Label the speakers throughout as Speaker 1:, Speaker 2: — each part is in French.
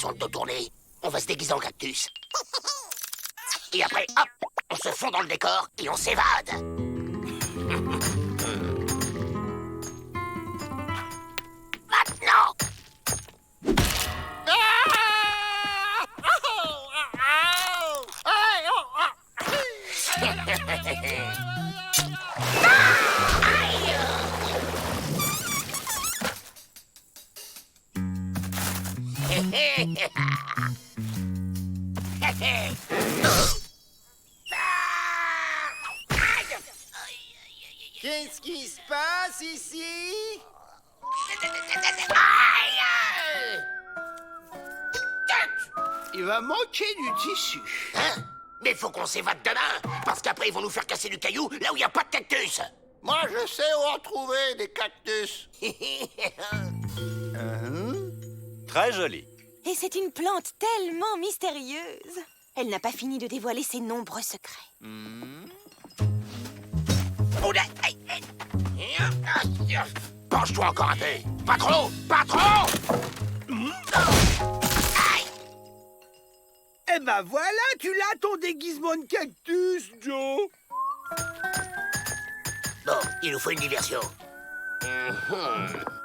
Speaker 1: sont le dos tourné, on va se déguiser en cactus. Et après, hop, on se fond dans le décor et on s'évade. Maintenant.
Speaker 2: Qu'est-ce qui se passe ici?
Speaker 3: Il va manquer du tissu.
Speaker 1: Hein? Mais faut qu'on s'évade demain, parce qu'après ils vont nous faire casser du caillou là où il n'y a pas de cactus.
Speaker 3: Moi, je sais où en trouver des cactus.
Speaker 4: Très joli.
Speaker 5: Et c'est une plante tellement mystérieuse. Elle n'a pas fini de dévoiler ses nombreux secrets.
Speaker 1: Oh là, aïe, aïe. Penche-toi encore un peu. Pas trop, pas trop. Aïe.
Speaker 3: Eh ben voilà, tu l'as ton déguisement de cactus, Joe.
Speaker 1: Bon, il nous faut une diversion.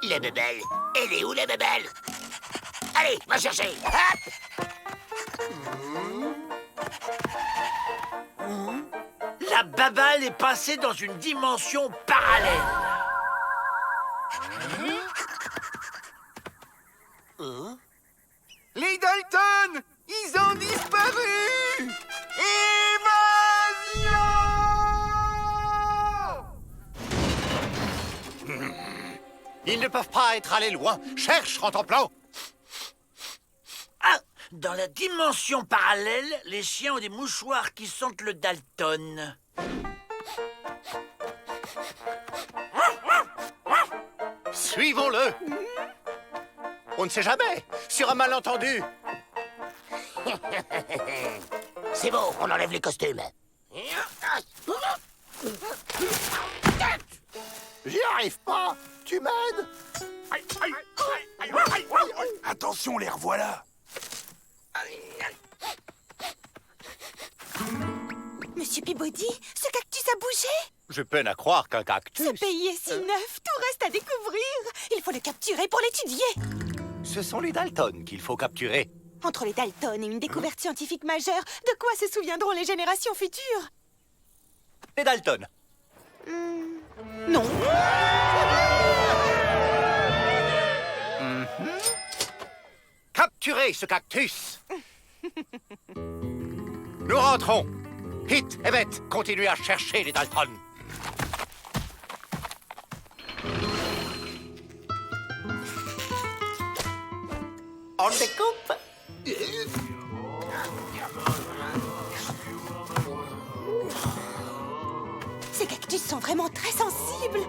Speaker 1: La bébelle. Elle est où, la bébelle? Allez, va chercher. Hop.
Speaker 6: La babale est passée dans une dimension parallèle.
Speaker 2: Les Dalton! Ils ont disparu! Évasion!
Speaker 4: Ils ne peuvent pas être allés loin. Cherche, Rantanplan.
Speaker 6: Ah! Dans la dimension parallèle, les chiens ont des mouchoirs qui sentent le Dalton.
Speaker 4: Suivons-le. On ne sait jamais. Sur un malentendu.
Speaker 1: C'est bon, on enlève les costumes.
Speaker 3: J'y arrive pas. Tu m'aides?
Speaker 7: Attention, les revoilà.
Speaker 5: Monsieur Peabody, ce cactus a bougé.
Speaker 4: Je peine à croire qu'un cactus...
Speaker 5: Ce pays est si neuf, tout reste à découvrir. Il faut le capturer pour l'étudier.
Speaker 4: Ce sont les Dalton qu'il faut capturer.
Speaker 5: Entre les Dalton et une découverte scientifique majeure, de quoi se souviendront les générations futures?
Speaker 4: Les Dalton.
Speaker 5: Non.
Speaker 4: Capturez ce cactus. Nous rentrons. Hit et Beth, continuez à chercher les Dalton.
Speaker 3: On découpe.
Speaker 5: Ces cactus sont vraiment très sensibles.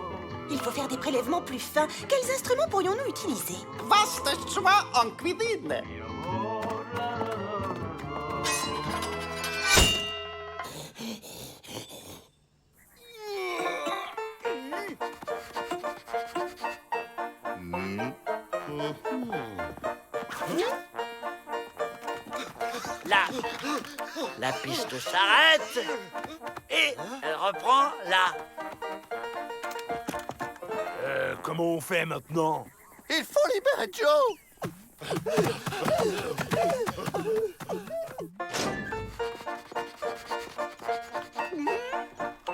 Speaker 5: Il faut faire des prélèvements plus fins. Quels instruments pourrions-nous utiliser?
Speaker 3: Vaste choix en cuisine.
Speaker 6: La piste s'arrête et elle reprend là.
Speaker 7: Comment on fait maintenant?
Speaker 3: Il faut libérer Joe.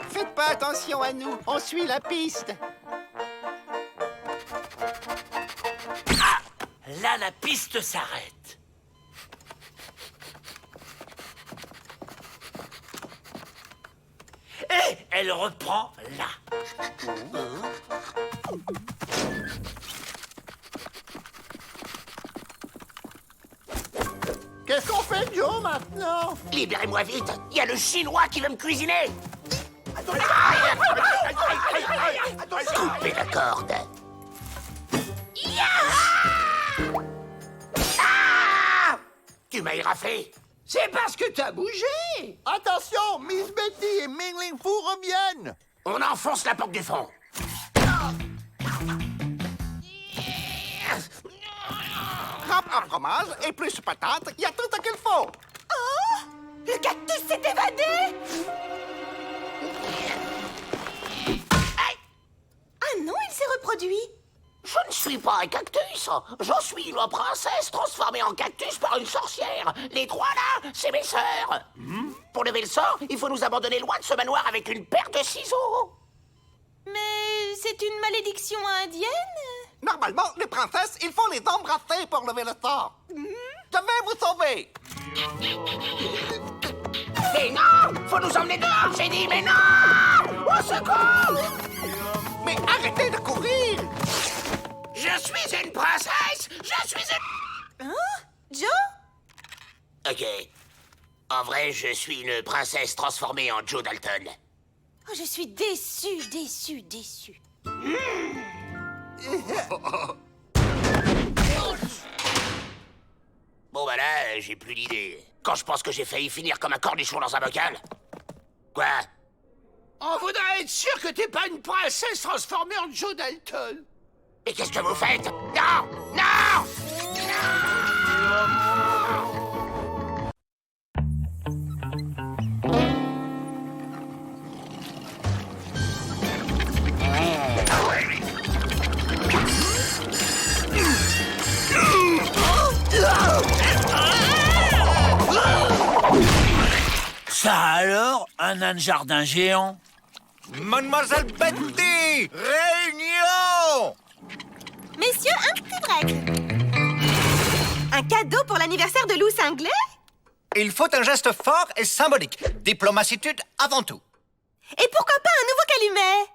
Speaker 2: Faites pas attention à nous, on suit la piste.
Speaker 6: Ah! Là, la piste s'arrête. Et elle reprend là.
Speaker 3: Qu'est-ce qu'on fait, Joe, maintenant?
Speaker 1: Libérez-moi vite, il y a le Chinois qui veut me cuisiner. Coupez la corde. Ah! Tu m'as éraflé.
Speaker 3: C'est parce que t'as bougé. Attention, Miss Betty et Mingling Fu reviennent.
Speaker 1: On enfonce la porte du fond.
Speaker 3: un fromage et plus patates, il y a tout ce qu'il faut.
Speaker 5: Oh! Le cactus s'est évadé! Ah non, il s'est reproduit.
Speaker 1: Je ne suis pas un cactus. Je suis une princesse transformée en cactus par une sorcière. Les trois là, c'est mes sœurs. Pour lever le sort, il faut nous abandonner loin de ce manoir avec une paire de ciseaux.
Speaker 5: Mais c'est une malédiction indienne?
Speaker 3: Normalement, les princesses, il faut les embrasser pour lever le sort. Je vais vous sauver.
Speaker 1: Mais non! Faut nous emmener dehors, j'ai dit, mais non! Au secours!
Speaker 3: Mais arrêtez de courir.
Speaker 1: Je suis une princesse! Je suis une...
Speaker 5: Hein? Joe?
Speaker 1: Ok. En vrai, je suis une princesse transformée en Joe Dalton.
Speaker 5: Oh, je suis déçue.
Speaker 1: Bon bah là, j'ai plus d'idée. Quand je pense que j'ai failli finir comme un cornichon dans un bocal. Quoi?
Speaker 6: On voudrait être sûr que t'es pas une princesse transformée en Joe Dalton.
Speaker 1: Et qu'est-ce que vous faites? Non! Non!
Speaker 6: Ça alors, un âne jardin géant?
Speaker 4: Mademoiselle Betty! Réunion!
Speaker 5: Messieurs, un petit break. Un cadeau pour l'anniversaire de Lou Cinglé?
Speaker 4: Il faut un geste fort et symbolique. Diplomacitude avant tout.
Speaker 5: Et pourquoi pas un nouveau calumet?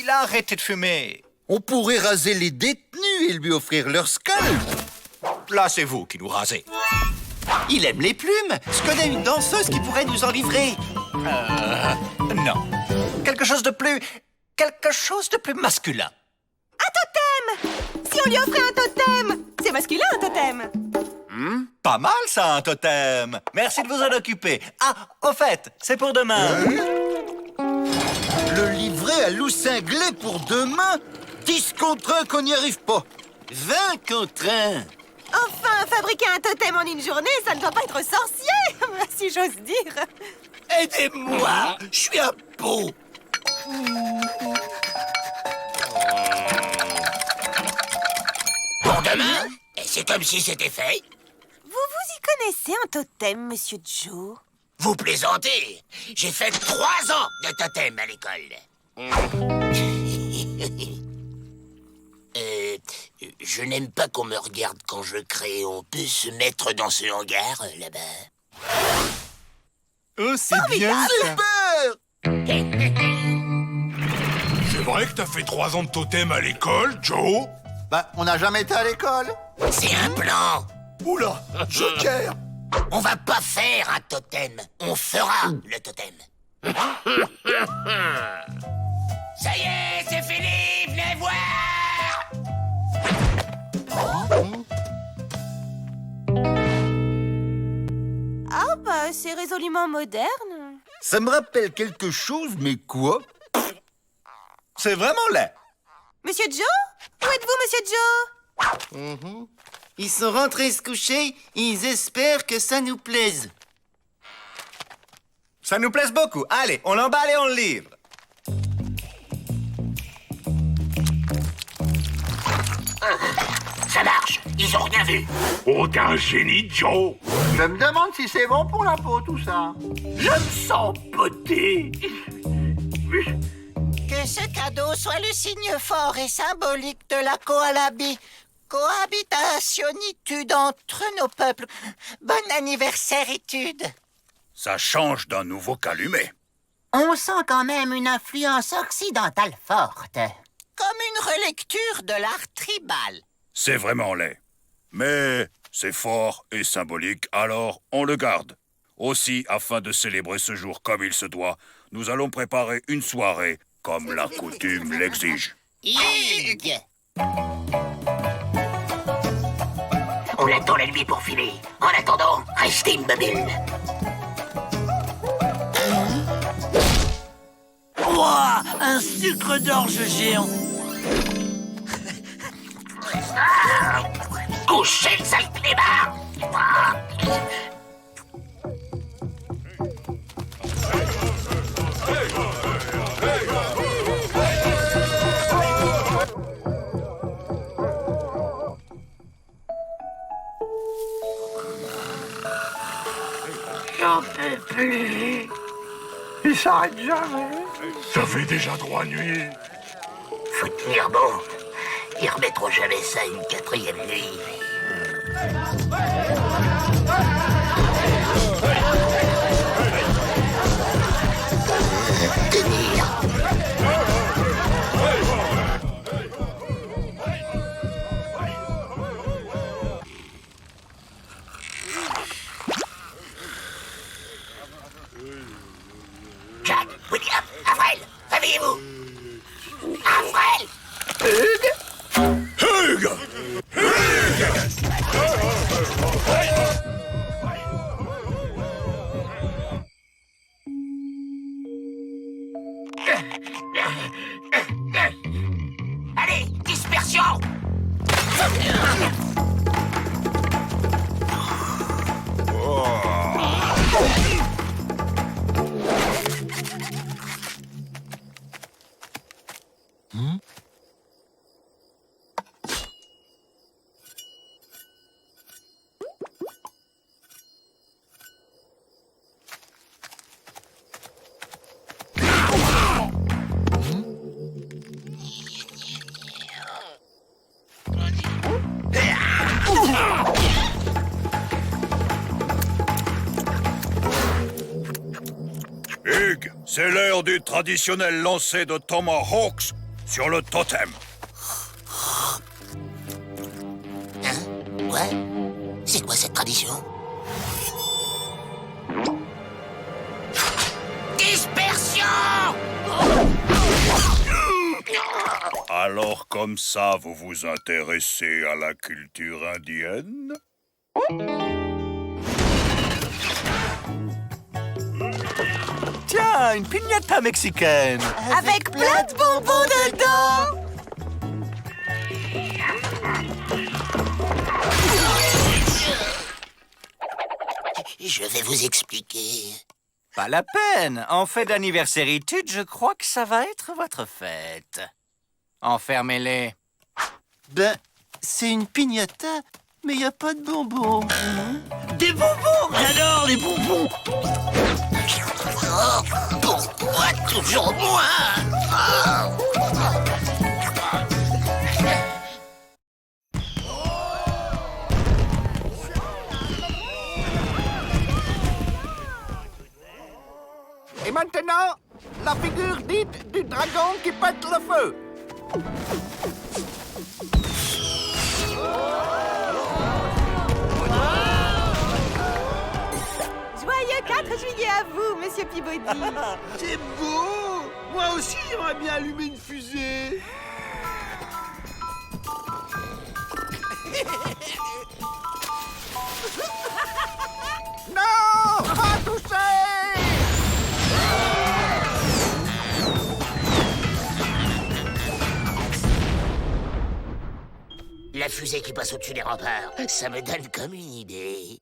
Speaker 4: Il a arrêté de fumer.
Speaker 8: On pourrait raser les détenus et lui offrir leur scalp.
Speaker 4: Là, c'est vous qui nous rasez.
Speaker 9: Il aime les plumes. Je connais une danseuse qui pourrait nous en livrer.
Speaker 4: Non. Quelque chose de plus masculin.
Speaker 5: Un totem! Si on lui offrait un totem! C'est masculin, un totem!
Speaker 4: Pas mal, ça, un totem. Merci de vous en occuper. Ah, au fait, c'est pour demain.
Speaker 8: Le livret à loup cinglé pour demain? 10 contre 1 qu'on n'y arrive pas. 20 contre 1.
Speaker 5: Enfin, fabriquer un totem en une journée, ça ne doit pas être sorcier, si j'ose dire.
Speaker 6: Aidez-moi, je suis un pot.
Speaker 1: Pour demain? Et c'est comme si c'était fait.
Speaker 5: Vous y connaissez en totem, Monsieur Joe?
Speaker 1: Vous plaisantez. J'ai fait 3 ans de totem à l'école. Je n'aime pas qu'on me regarde quand je crée. On peut se mettre dans ce hangar, là-bas.
Speaker 2: Oh, c'est bien ça.
Speaker 7: C'est vrai que t'as fait 3 ans de totem à l'école, Joe?
Speaker 3: Bah, on n'a jamais été à l'école.
Speaker 1: C'est un plan.
Speaker 7: Oula, Joker!
Speaker 1: On va pas faire un totem. On fera le totem. Ça y est, c'est fini. Venez voir.
Speaker 5: Ah bah, c'est résolument moderne.
Speaker 8: Ça me rappelle quelque chose, mais quoi?
Speaker 4: C'est vraiment laid.
Speaker 5: Monsieur Joe? Où êtes-vous, Monsieur Joe?
Speaker 9: Ils sont rentrés se coucher. Ils espèrent que ça nous plaise.
Speaker 4: Ça nous plaise beaucoup. Allez, on l'emballe et on le livre.
Speaker 1: Ça marche. Ils ont rien vu.
Speaker 7: Oh, t'es un génie, Joe!
Speaker 3: Je me demande si c'est bon pour la peau, tout ça.
Speaker 6: Je me sens poté.
Speaker 10: Que ce cadeau soit le signe fort et symbolique de la cohabitationitude entre nos peuples. Bon anniversaire, étude.
Speaker 7: Ça change d'un nouveau calumet.
Speaker 10: On sent quand même une influence occidentale forte. Comme une relecture de l'art tribal.
Speaker 7: C'est vraiment laid. Mais c'est fort et symbolique, alors on le garde. Aussi, afin de célébrer ce jour comme il se doit, nous allons préparer une soirée comme la coutume l'exige.
Speaker 10: Hugues!
Speaker 1: On attend la nuit pour filer. En attendant, restez immobile.
Speaker 6: Ouah, un sucre d'orge géant.
Speaker 1: Couchez le sale clébard.
Speaker 6: J'en peux plus. Il s'arrête jamais.
Speaker 7: Ça fait déjà 3 nuits.
Speaker 1: Faut tenir bon. Ils remettront jamais ça une 4e nuit. Tenir. Jack, William, Avril, réveillez-vous. Avril.
Speaker 7: Hugues!
Speaker 1: Allez, dispersion.
Speaker 7: Hugues, c'est l'heure du traditionnel lancer de Tomahawks sur le totem.
Speaker 1: Hein? Ouais? C'est quoi cette tradition? Dispersion!
Speaker 7: Alors comme ça, vous vous intéressez à la culture indienne?
Speaker 4: Tiens, une piñata mexicaine.
Speaker 5: Avec plein de bonbons dedans.
Speaker 1: Je vais vous expliquer.
Speaker 4: Pas la peine. En fait d'anniverséritude, je crois que ça va être votre fête. Enfermez-les.
Speaker 3: Ben, c'est une piñata, mais y a pas de bonbons.
Speaker 6: Des bonbons. J'adore les bonbons.
Speaker 1: Oh, pourquoi toujours moi?
Speaker 2: Et maintenant, la figure dite du dragon qui pète le feu.
Speaker 5: Joyeux 4 juillet à vous, Monsieur Peabody.
Speaker 3: C'est beau. Moi aussi, j'aimerais bien allumer une fusée.
Speaker 2: Non, pas toucher!
Speaker 1: La fusée qui passe au-dessus des remparts, ça me donne comme une idée.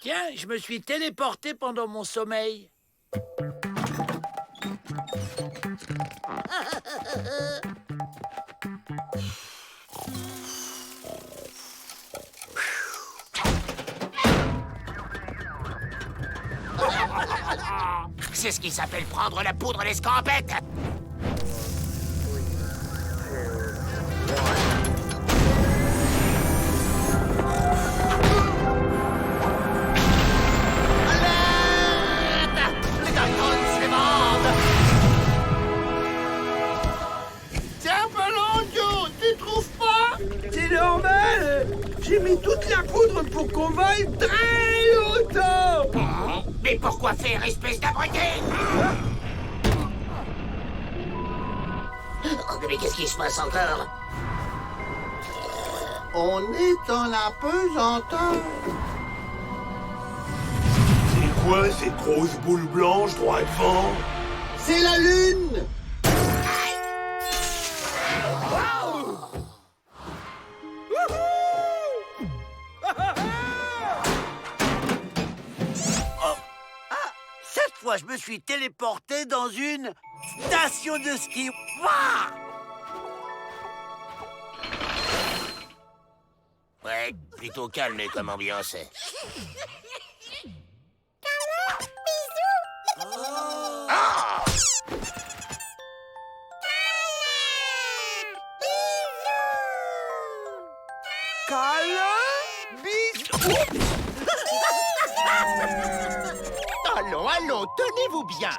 Speaker 6: Tiens, je me suis téléporté pendant mon sommeil.
Speaker 1: C'est ce qui s'appelle prendre la poudre à l'escampette.
Speaker 3: J'ai mis toute la poudre pour qu'on vole très longtemps.
Speaker 1: Mais pourquoi faire, espèce d'abruti? Oh, mais qu'est-ce qui se passe encore?
Speaker 3: On est dans la pesanteur. quoi cette grosse boule blanche droit devant?
Speaker 2: C'est la lune!
Speaker 6: Cette fois, je me suis téléporté dans une station de ski. Wouah!
Speaker 1: Ouais, plutôt calme comme ambiance. Ah!
Speaker 2: Allons, tenez-vous bien.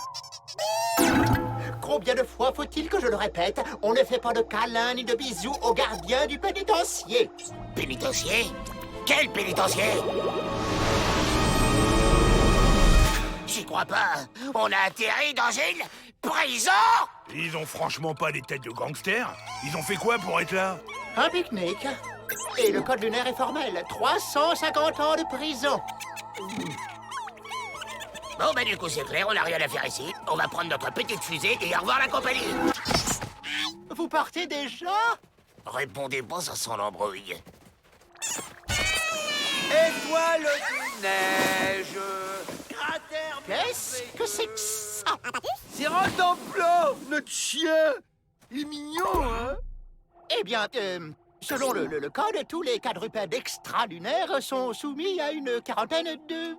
Speaker 2: Combien de fois faut-il que je le répète? On ne fait pas de câlins ni de bisous aux gardiens du pénitencier.
Speaker 1: Pénitencier? Quel pénitencier? J'y crois pas. On a atterri dans une prison?
Speaker 3: Ils ont franchement pas des têtes de gangsters? Ils ont fait quoi pour être là?
Speaker 2: Un pique-nique. Et le code lunaire est formel. 350 ans de prison.
Speaker 1: Bon, bah du coup, c'est clair, on n'a rien à faire ici. On va prendre notre petite fusée et au revoir la compagnie.
Speaker 2: Vous partez déjà?
Speaker 1: Répondez pas, ça sent l'embrouille.
Speaker 6: Étoile de neige, cratère...
Speaker 2: Qu'est-ce que c'est que ça?
Speaker 3: C'est Rodenplan, notre chien! Il est mignon, hein?
Speaker 2: Eh bien, selon le code, tous les quadrupèdes extralunaires sont soumis à une quarantaine de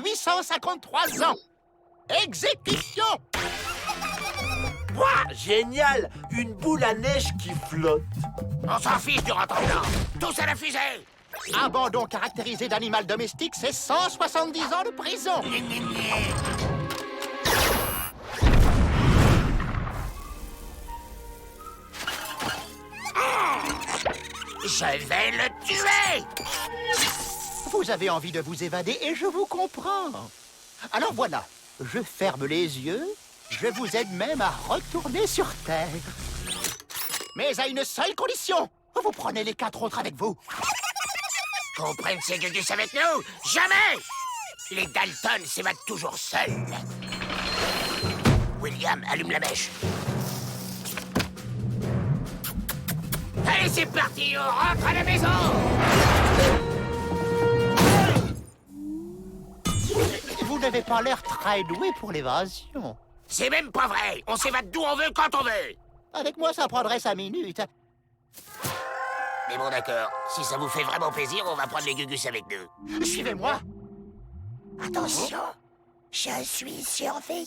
Speaker 2: 853 ans. Exécution!
Speaker 6: Ouah, génial! Une boule à neige qui flotte.
Speaker 1: On s'en fiche du Rodenplan. Tous à la fusée!
Speaker 2: Abandon caractérisé d'animal domestique, c'est 170 ans de prison.
Speaker 1: Je vais le tuer!
Speaker 2: Vous avez envie de vous évader et je vous comprends. Alors voilà, je ferme les yeux, je vous aide même à retourner sur Terre. Mais à une seule condition, vous prenez les 4 autres avec vous.
Speaker 1: Qu'on prenne ces gugus avec nous? Jamais! Les Dalton s'évadent toujours seuls. William, allume la mèche. Allez, c'est parti, on rentre à la maison!
Speaker 2: Vous n'avez pas l'air très doué pour l'évasion.
Speaker 1: C'est même pas vrai! On s'évade d'où on veut, quand on veut!
Speaker 2: Avec moi, ça prendrait 5 minutes.
Speaker 1: Mais bon, d'accord. Si ça vous fait vraiment plaisir, on va prendre les gugus avec nous.
Speaker 2: Suivez-moi.
Speaker 1: Attention, je suis surveillé.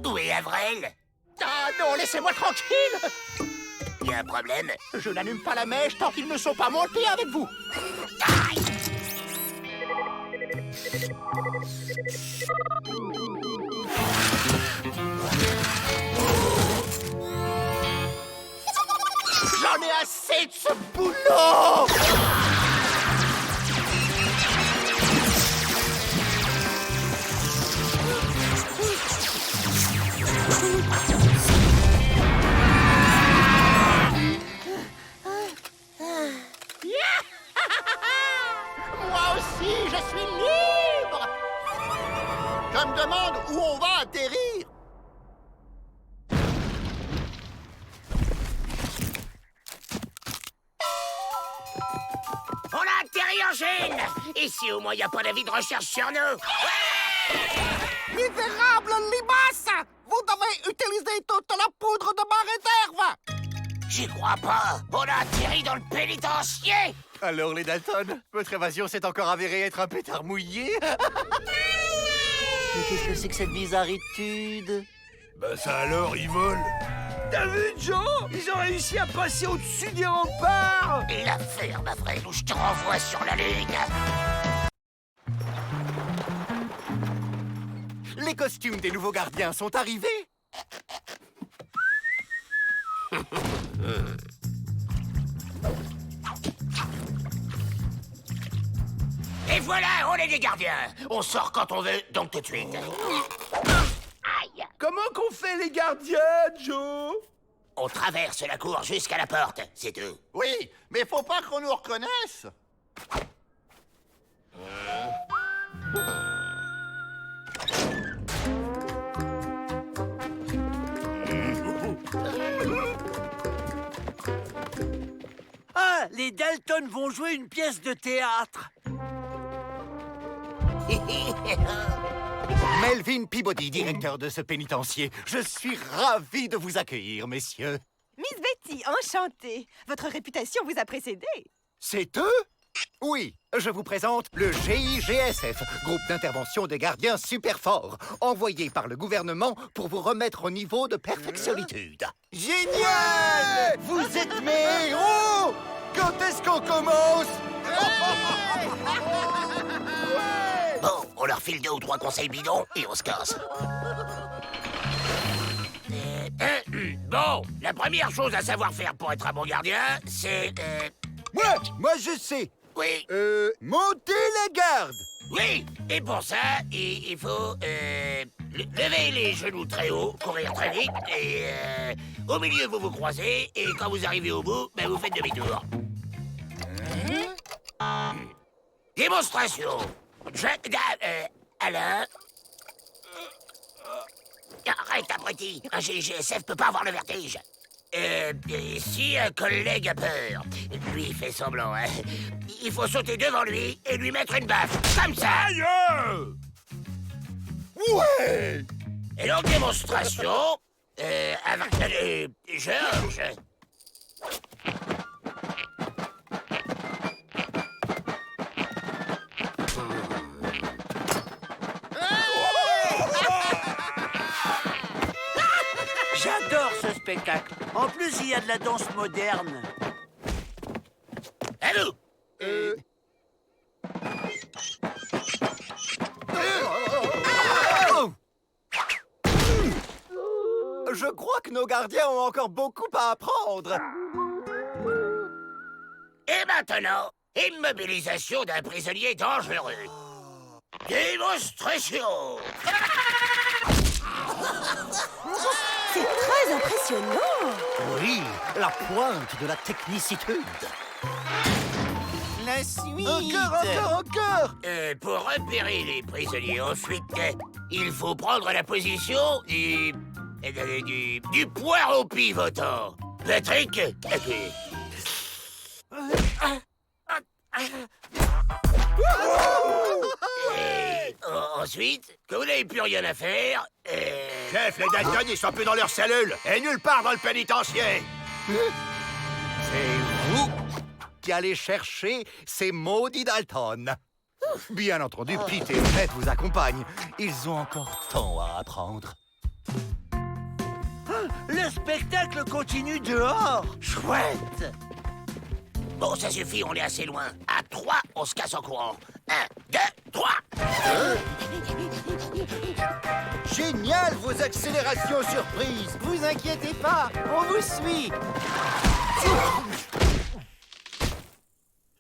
Speaker 1: Où est Avril?
Speaker 2: Ah non, laissez-moi tranquille.
Speaker 1: Il y a un problème?
Speaker 2: Je n'allume pas la mèche tant qu'ils ne sont pas montés avec vous.
Speaker 1: Aïe!
Speaker 2: J'en ai assez de ce boulot! Moi aussi, je suis libre!
Speaker 3: Je me demande où on va atterrir.
Speaker 1: On a atterri en Chine! Ici, au moins, il n'y a pas d'avis de recherche sur nous.
Speaker 2: Misérable limace! Vous devez utiliser toute la poudre de ma réserve!
Speaker 1: J'y crois pas! On a atterri dans le pénitencier!
Speaker 9: Alors, les Dalton, votre évasion s'est encore avérée être un pétard mouillé? Mais qu'est-ce que c'est que cette bizarritude?
Speaker 3: Bah ça alors, ils volent.
Speaker 6: T'as vu, Joe? Ils ont réussi à passer au-dessus des remparts!
Speaker 1: La ferme, Avril, ou je te renvoie sur la Lune!
Speaker 9: Les costumes des nouveaux gardiens sont arrivés?
Speaker 1: Et voilà, on est des gardiens. On sort quand on veut, donc tout de suite. Aïe.
Speaker 3: Comment qu'on fait les gardiens, Joe?
Speaker 1: On traverse la cour jusqu'à la porte, c'est tout.
Speaker 3: Oui, mais faut pas qu'on nous reconnaisse.
Speaker 6: Ah, les Dalton vont jouer une pièce de théâtre.
Speaker 2: Melvin Peabody, directeur de ce pénitencier. Je suis ravi de vous accueillir, messieurs.
Speaker 5: Miss Betty, enchantée. Votre réputation vous a précédé.
Speaker 2: C'est eux? Oui, je vous présente le GIGSF, groupe d'intervention des gardiens super forts, envoyé par le gouvernement pour vous remettre au niveau de perfectionnitude.
Speaker 8: Génial! Vous êtes mes héros! Quand est-ce qu'on commence?
Speaker 1: Bon, on leur file 2 ou 3 conseils bidons et on se casse. Bon, la première chose à savoir faire pour être un bon gardien, c'est...
Speaker 8: Moi je sais.
Speaker 1: Oui,
Speaker 8: Monter la garde.
Speaker 1: oui. Et pour ça, il faut lever les genoux très haut, courir très vite, et au milieu, vous vous croisez, et quand vous arrivez au bout, ben, vous faites demi-tour. Démonstration. Alain. Arrête, abruti. Un GIGSF peut pas avoir le vertige. Si un collègue a peur, lui il fait semblant, hein. Il faut sauter devant lui et lui mettre une baffe, comme ça.
Speaker 8: Ouais!
Speaker 1: Et donc démonstration, avec Georges.
Speaker 6: J'adore ce spectacle. En plus, il y a de la danse moderne.
Speaker 1: À vous.
Speaker 2: Je crois que nos gardiens ont encore beaucoup à apprendre.
Speaker 1: Et maintenant, immobilisation d'un prisonnier dangereux. Démonstration.
Speaker 5: C'est très impressionnant.
Speaker 2: Oui, la pointe de la technicitude.
Speaker 8: La suite. Encore.
Speaker 1: Pour repérer les prisonniers ensuite, il faut prendre la position du poireau pivotant. Patrick, appuie. Et ensuite, quand vous n'avez plus rien à faire,
Speaker 3: Chef, les Dalton, ils sont plus dans leur cellule et nulle part dans le pénitencier.
Speaker 2: C'est vous qui allez chercher ces maudits Dalton. Bien entendu, Pete et Fred vous accompagnent. Ils ont encore tant à apprendre.
Speaker 6: Le spectacle continue dehors. Chouette.
Speaker 1: bon, ça suffit, on est assez loin. À 3, on se casse en courant. 1, 2, 3.
Speaker 8: Génial, vos accélérations surprises. Vous inquiétez pas, on vous suit.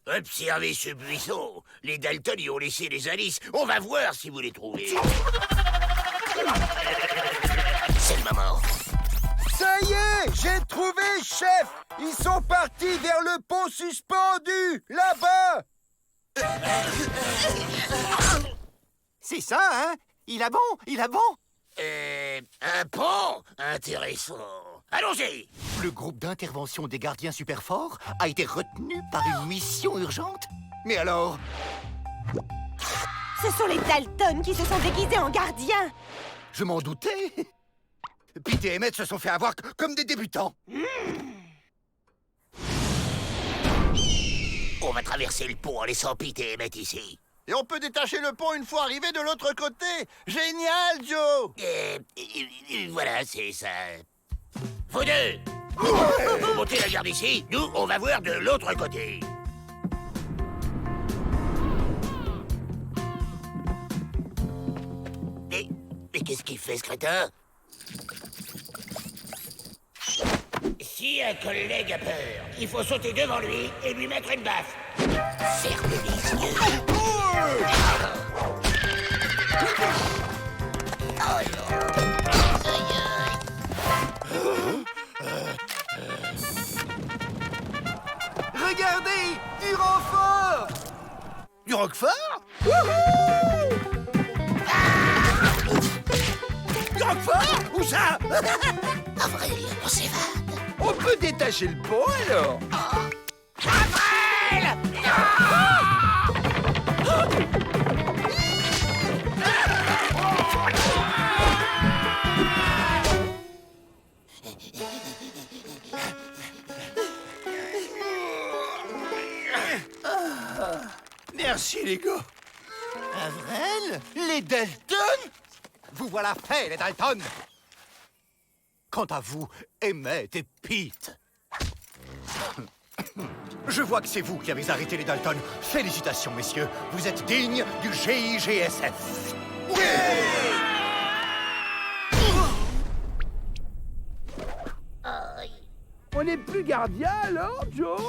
Speaker 1: Observez ce buisson. Les Dalton y ont laissé les indices. On va voir si vous les trouvez. C'est le moment.
Speaker 8: Ça y est, j'ai trouvé, chef. Ils sont partis vers le pont suspendu, là-bas.
Speaker 2: C'est ça, hein? Il a bon, il a bon.
Speaker 1: Un pont? Intéressant. Allons-y.
Speaker 2: Le groupe d'intervention des gardiens super forts a été retenu par une mission urgente. Mais alors?
Speaker 5: Ce sont les Dalton qui se sont déguisés en gardiens.
Speaker 2: Je m'en doutais. Pete et Emmett se sont fait avoir comme des débutants.
Speaker 1: On va traverser le pont en laissant Pete et Emmett ici.
Speaker 3: Et on peut détacher le pont une fois arrivé de l'autre côté. Génial, Joe.
Speaker 1: Voilà, c'est ça. Vous deux, vous montez la garde ici. Nous, on va voir de l'autre côté. Mais qu'est-ce qu'il fait, ce crétin? Si un collègue a peur, il faut sauter devant lui et lui mettre une baffe. Fermez les yeux.
Speaker 3: Regardez, du renfort. Du roquefort? Du roquefort? Où ça?
Speaker 1: Avril, on s'évade.
Speaker 8: On peut détacher le pont alors?
Speaker 1: Avril!
Speaker 3: Merci les gars.
Speaker 2: Avril? Les Dalton? Vous voilà fait, les Dalton! Quant à vous, Emmett et Pete, je vois que c'est vous qui avez arrêté les Dalton. Félicitations, messieurs. Vous êtes dignes du GIGSF.
Speaker 8: On n'est plus gardien alors, Joe?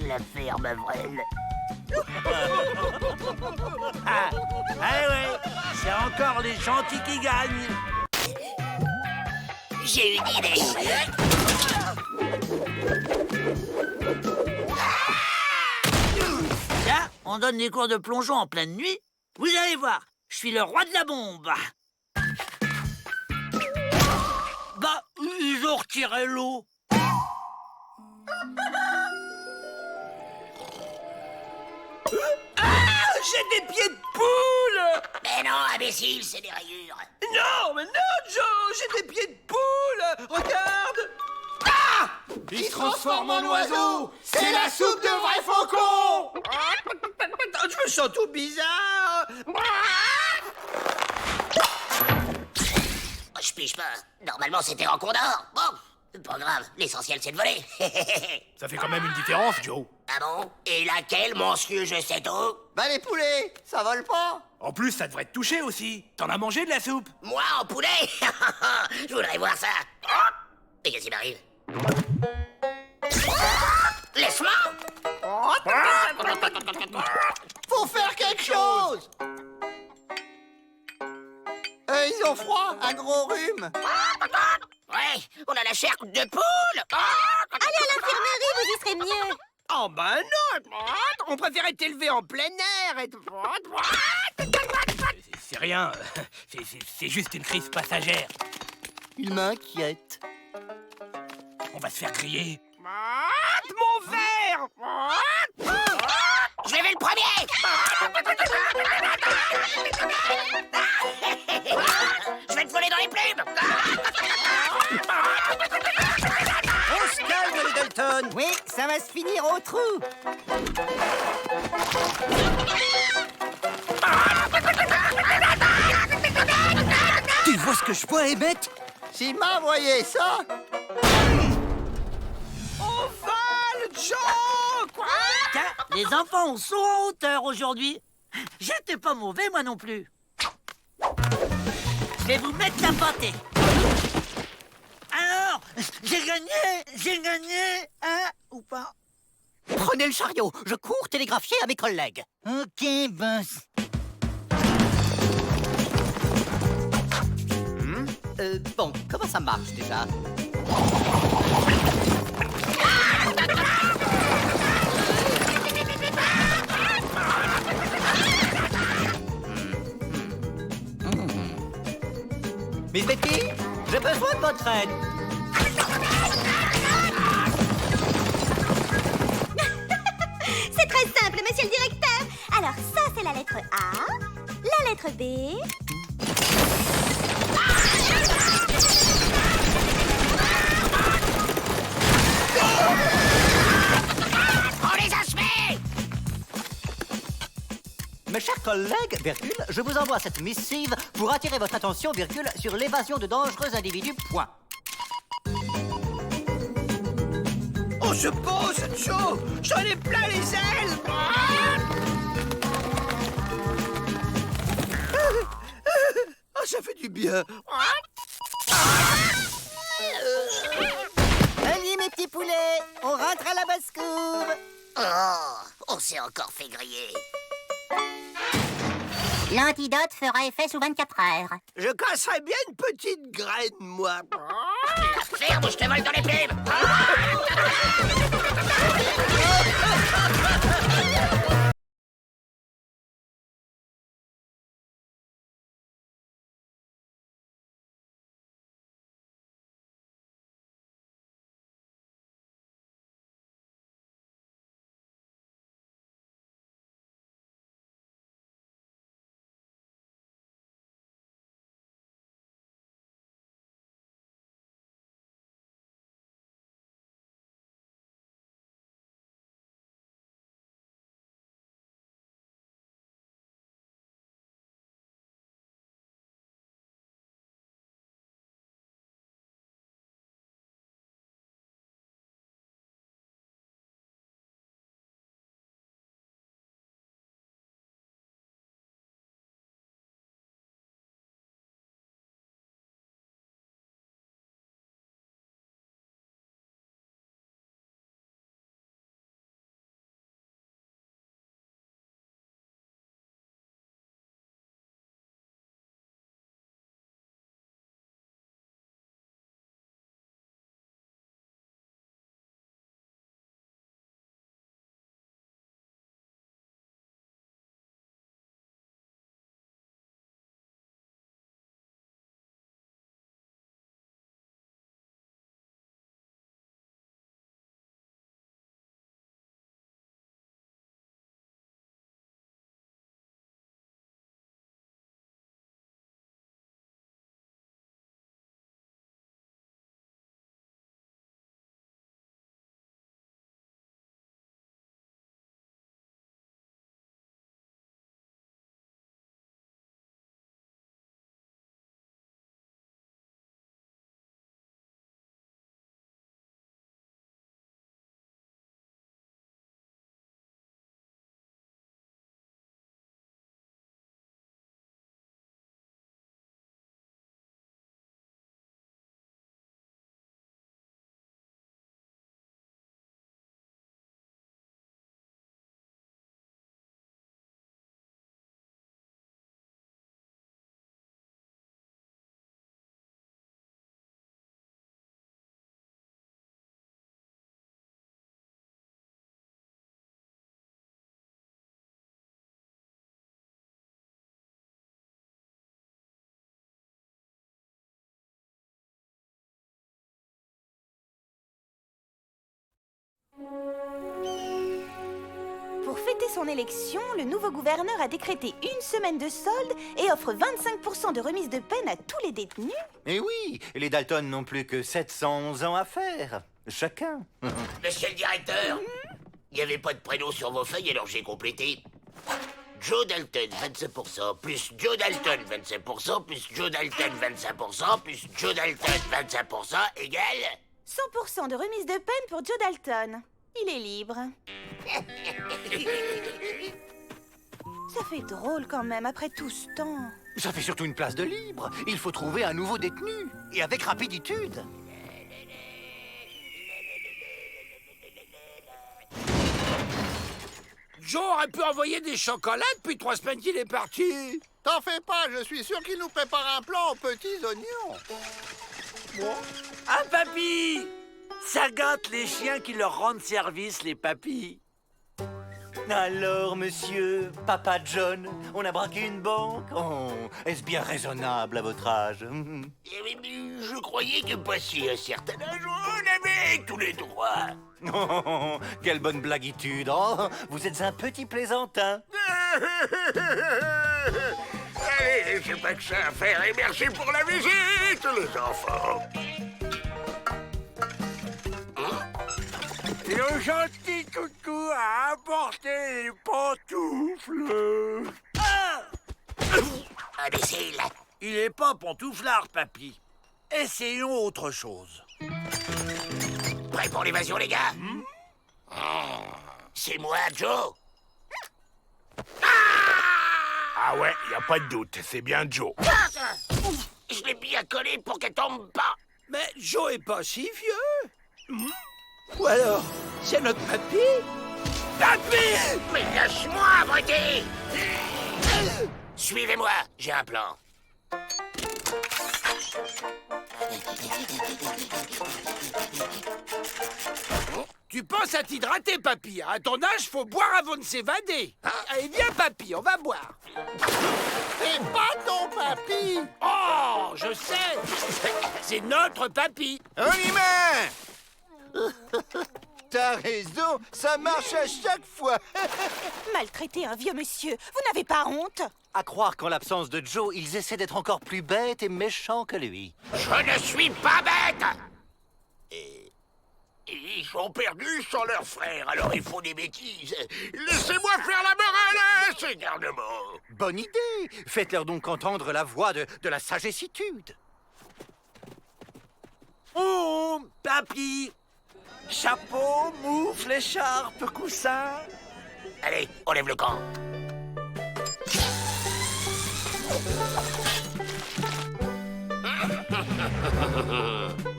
Speaker 1: La ferme Avril.
Speaker 6: Ah ouais, c'est encore les gentils qui gagnent.
Speaker 1: J'ai une idée.
Speaker 6: Là, on donne des cours de plongeon en pleine nuit. Vous allez voir, je suis le roi de la bombe. Bah, ils ont retiré l'eau.
Speaker 3: J'ai des pieds de poule!
Speaker 1: Mais non, imbécile, c'est des rayures.
Speaker 3: Non, mais non, Joe! J'ai des pieds de poule! Regarde! Ah!
Speaker 2: Il se transforme en oiseau. C'est la soupe de vrai faucon.
Speaker 3: Je me sens tout bizarre!
Speaker 1: Je pige pas. Normalement, c'était en condor. Bon, pas grave. L'essentiel, c'est de voler.
Speaker 3: Ça fait quand même une différence, Joe.
Speaker 1: Ah bon? Et laquelle, monsieur je sais tout?
Speaker 3: Bah les poulets, ça vole pas. En plus, ça devrait te toucher aussi. T'en as mangé de la soupe?
Speaker 1: Moi, en poulet? Je voudrais voir ça. Et qu'est-ce qui m'arrive? Laisse-moi!
Speaker 3: Faut faire quelque chose! Ils ont froid, un gros rhume.
Speaker 1: Ouais, on a la chair de poule!
Speaker 5: Allez à l'infirmerie, vous y serez mieux.
Speaker 3: Oh ben non! On préfère être élevé en plein air et... C'est rien, c'est juste une crise passagère.
Speaker 2: Il m'inquiète.
Speaker 3: On va se faire griller. Mon verre!
Speaker 1: Je vais le premier! Je vais te voler dans les plumes!
Speaker 2: On se calme, les Dalton. Oui, ça va se finir au trou. Tu vois ce que je vois, Emmett?
Speaker 3: S'il m'a envoyé ça... On vole, Joe! Quoi?
Speaker 6: Tiens, les enfants sont en hauteur aujourd'hui. J'étais pas mauvais, moi non plus. Je vais vous mettre la pâtée. Alors, j'ai gagné, hein, ou pas?
Speaker 2: Prenez le chariot, je cours télégraphier à mes collègues. Ok, boss. Bon, comment ça marche déjà? Miss Betty, j'ai besoin de votre aide.
Speaker 5: C'est très simple, monsieur le directeur. Alors ça, c'est la lettre A, la lettre B...
Speaker 1: On les a semés!
Speaker 2: Mes chers collègues, virgule, je vous envoie cette missive pour attirer votre attention, virgule, sur l'évasion de dangereux individus, point.
Speaker 3: On se pose, Joe! J'en ai plein les ailes! Ah, ça fait du bien!
Speaker 2: Allez, mes petits poulets, on rentre à la basse-cour.
Speaker 1: Oh, on s'est encore fait griller.
Speaker 10: L'antidote fera effet sous 24 heures.
Speaker 3: Je casserais bien une petite graine, moi.
Speaker 1: La ferme ou je te vole dans les plumes.
Speaker 5: Pour fêter son élection, le nouveau gouverneur a décrété une semaine de solde et offre 25% de remise de peine à tous les détenus.
Speaker 9: Et oui, les Dalton n'ont plus que 711 ans à faire. Chacun.
Speaker 1: Monsieur le directeur, il n'y avait pas de prénom sur vos feuilles, alors j'ai complété. Joe Dalton, 25%, plus Joe Dalton, 25%, plus Joe Dalton, 25%, plus Joe Dalton, 25%, égale...
Speaker 5: 100% de remise de peine pour Joe Dalton. Il est libre. Ça fait drôle quand même, après tout ce temps.
Speaker 2: Ça fait surtout une place de libre. Il faut trouver un nouveau détenu. Et avec rapiditude.
Speaker 3: Joe aurait pu envoyer des chocolats depuis 3 semaines qu'il est parti. T'en fais pas, je suis sûr qu'il nous prépare un plan aux petits oignons. Bon.
Speaker 6: Ah, papy! Ça gâte les chiens qui leur rendent service, les papys.
Speaker 9: Alors, monsieur, Papa John, on a braqué une banque? Oh, est-ce bien raisonnable à votre âge?
Speaker 1: Je croyais que passé un certain âge, on avait tous les droits.
Speaker 9: Oh, quelle bonne blaguitude! Oh, vous êtes un petit plaisantin.
Speaker 1: Allez, j'ai pas que ça à faire et merci pour la visite, les enfants.
Speaker 6: Le gentil toutou a apporté les pantoufles. Ah!
Speaker 1: Imbécile!
Speaker 6: Il est pas pantouflard, papy. Essayons autre chose.
Speaker 1: Prêt pour l'évasion, les gars? C'est moi, Joe.
Speaker 3: Ah ouais, y a pas de doute, c'est bien Joe.
Speaker 1: Je l'ai bien collé pour qu'elle tombe pas.
Speaker 3: Mais Joe est pas si vieux. Ou alors, c'est notre papy? Papy!
Speaker 1: Mais lâche-moi, abruti! Suivez-moi, j'ai un plan.
Speaker 3: Tu penses à t'hydrater, papy. À ton âge, faut boire avant de s'évader. Allez, viens, papy, on va boire. C'est pas ton papy. Oh, je sais. C'est notre papy.
Speaker 8: On y met. T'as raison, ça marche à chaque fois.
Speaker 5: Maltraiter un vieux monsieur, vous n'avez pas honte?
Speaker 9: À croire qu'en l'absence de Joe, ils essaient d'être encore plus bêtes et méchants que lui.
Speaker 1: Je ne suis pas bête. Ils sont perdus sans leur frère, alors ils font des bêtises. Laissez-moi faire la morale, garde-mort.
Speaker 9: Bonne idée. Faites-leur donc entendre la voix de la sagessitude.
Speaker 6: Oh, papy. Chapeau, moufle, écharpe, coussin.
Speaker 1: Allez, on lève le camp.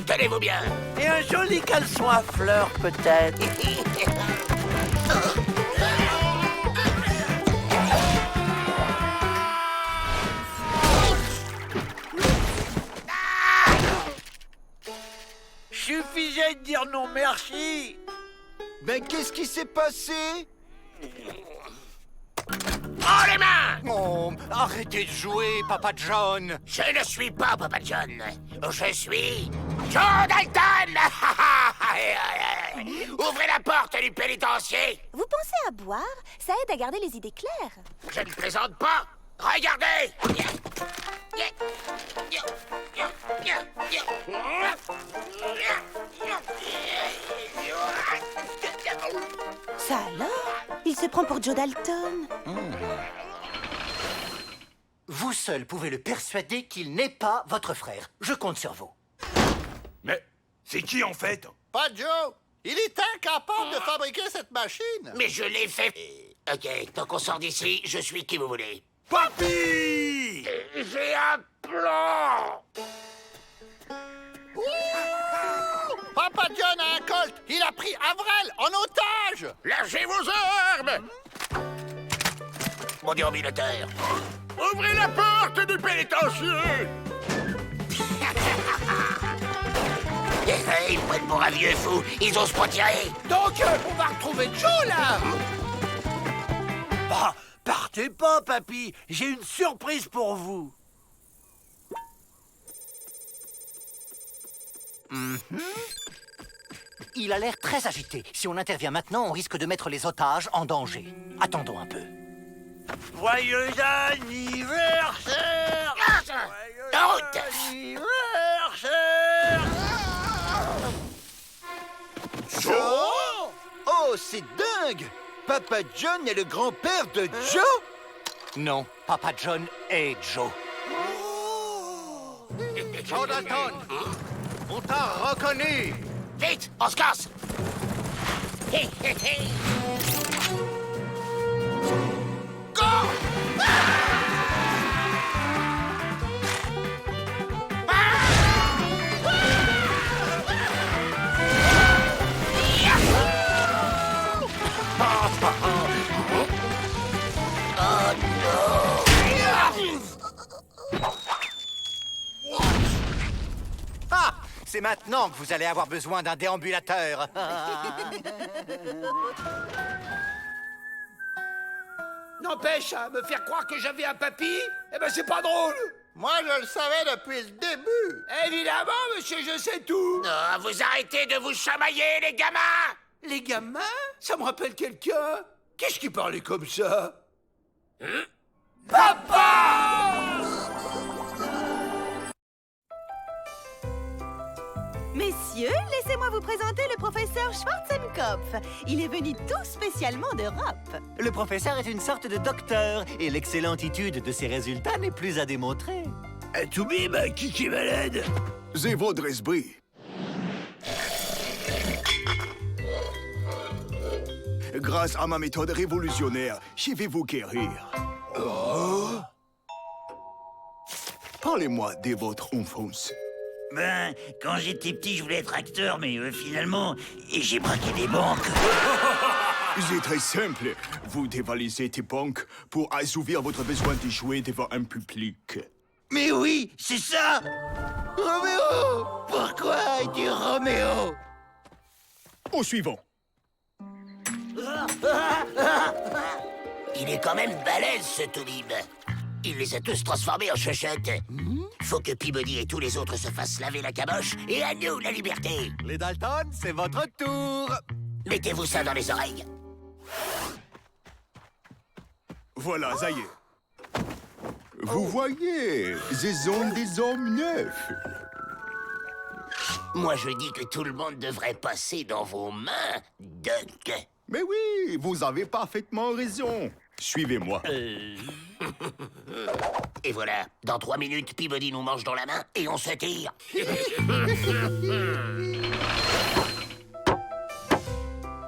Speaker 1: Tenez-vous bien.
Speaker 6: Et un joli caleçon à fleurs, peut-être. Suffisait de dire non merci.
Speaker 8: Mais qu'est-ce qui s'est passé?
Speaker 1: Oh, les mains!
Speaker 9: Oh, arrêtez de jouer, Papa John.
Speaker 1: Je ne suis pas Papa John. Je suis Joe Dalton. Ouvrez la porte du pénitencier.
Speaker 5: Vous pensez à boire? Ça aide à garder les idées claires.
Speaker 1: Je ne plaisante pas. Regardez.
Speaker 5: Ça alors? Il se prend pour Joe Dalton.
Speaker 9: Vous seul pouvez le persuader qu'il n'est pas votre frère. Je compte sur vous.
Speaker 3: Mais c'est qui, en fait?
Speaker 8: Pas Joe. Il est incapable de fabriquer cette machine.
Speaker 1: Mais je l'ai fait. Ok, tant qu'on sort d'ici, je suis qui vous voulez.
Speaker 3: Papy!
Speaker 1: J'ai un plan.
Speaker 8: Papa John a un colt. Il a pris Avril en otage.
Speaker 1: Lâchez vos armes. Mon déambulateur.
Speaker 3: Ouvrez la porte du pénitencier!
Speaker 1: Ils prennent pour un vieux fou. Ils osent pas tirer.
Speaker 3: Donc, on va retrouver Joe, là!
Speaker 6: Ah, partez pas, papy. J'ai une surprise pour vous.
Speaker 9: Il a l'air très agité. Si on intervient maintenant, on risque de mettre les otages en danger. Attendons un peu.
Speaker 6: Joyeux anniversaire!
Speaker 1: Haute.
Speaker 6: Anniversaire!
Speaker 8: Joe? Oh, c'est dingue. Papa John est le grand-père de Joe?
Speaker 9: Non, Papa John est Joe. Joe Dalton, on t'a reconnu.
Speaker 1: Vite, on se casse.
Speaker 9: Ah, c'est maintenant que vous allez avoir besoin d'un déambulateur.
Speaker 3: N'empêche, à me faire croire que j'avais un papy, eh ben c'est pas drôle.
Speaker 8: Moi, je le savais depuis le début.
Speaker 3: Évidemment, monsieur, je sais tout.
Speaker 1: Non, vous arrêtez de vous chamailler, les gamins.
Speaker 3: Les gamins? Ça me rappelle quelqu'un. Qu'est-ce qui parlait comme ça? Papa!
Speaker 5: Messieurs, laissez-moi vous présenter le professeur Schwarzenkopf. Il est venu tout spécialement d'Europe.
Speaker 9: Le professeur est une sorte de docteur, et l'excellentitude de ses résultats n'est plus à démontrer.
Speaker 6: Toubib, qui est malade?
Speaker 11: Zévo Dresbury. Grâce à ma méthode révolutionnaire, je vais vous guérir. Oh. Parlez-moi de votre enfance.
Speaker 6: Ben, quand j'étais petit, je voulais être acteur, mais finalement, j'ai braqué des banques.
Speaker 11: C'est très simple. Vous dévalisez tes banques pour assouvir votre besoin de jouer devant un public.
Speaker 6: Mais oui, c'est ça.
Speaker 2: Roméo! Pourquoi es-tu Roméo?
Speaker 11: Au suivant.
Speaker 1: Il est quand même balèze, ce Toubib. Il les a tous transformés en chochottes. Faut que Peabody et tous les autres se fassent laver la caboche, et à nous la liberté.
Speaker 9: Les Dalton, c'est votre tour.
Speaker 1: Mettez-vous ça dans les oreilles.
Speaker 11: Voilà, ça y est. Vous voyez, ce sont des hommes neufs.
Speaker 1: Moi, je dis que tout le monde devrait passer dans vos mains, Duck.
Speaker 11: Mais oui, vous avez parfaitement raison. Suivez-moi.
Speaker 1: Et voilà, dans 3 minutes, Peabody nous mange dans la main et on se tire.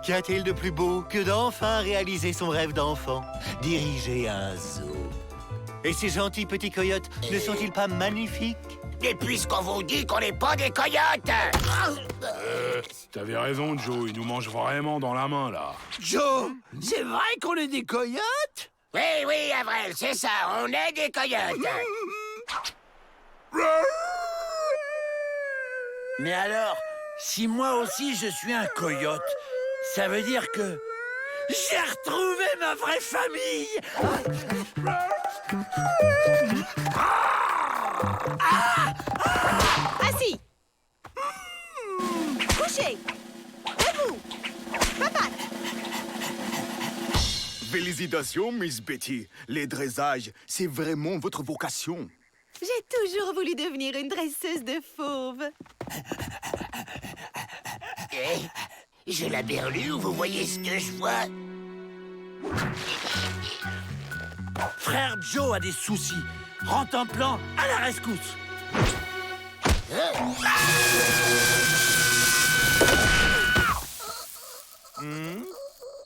Speaker 9: Qu'y a-t-il de plus beau que d'enfin réaliser son rêve d'enfant? Diriger un zoo. Et ces gentils petits coyotes ne sont-ils pas magnifiques?
Speaker 1: Et puisqu'on vous dit qu'on n'est pas des coyotes!
Speaker 12: T'avais raison, Joe, il nous mange vraiment dans la main, là.
Speaker 3: Joe, c'est vrai qu'on est des coyotes?
Speaker 1: Oui, oui, Avril, c'est ça, on est des coyotes.
Speaker 6: Mais alors, si moi aussi je suis un coyote, ça veut dire que j'ai retrouvé ma vraie famille.
Speaker 5: Assis. Couché. Debout. Patate.
Speaker 11: Félicitations, Miss Betty. Les dressages, c'est vraiment votre vocation.
Speaker 5: J'ai toujours voulu devenir une dresseuse de fauves.
Speaker 1: J'ai la berlue, vous voyez ce que je vois?
Speaker 6: Frère Joe a des soucis. Rentre un plan à la rescousse.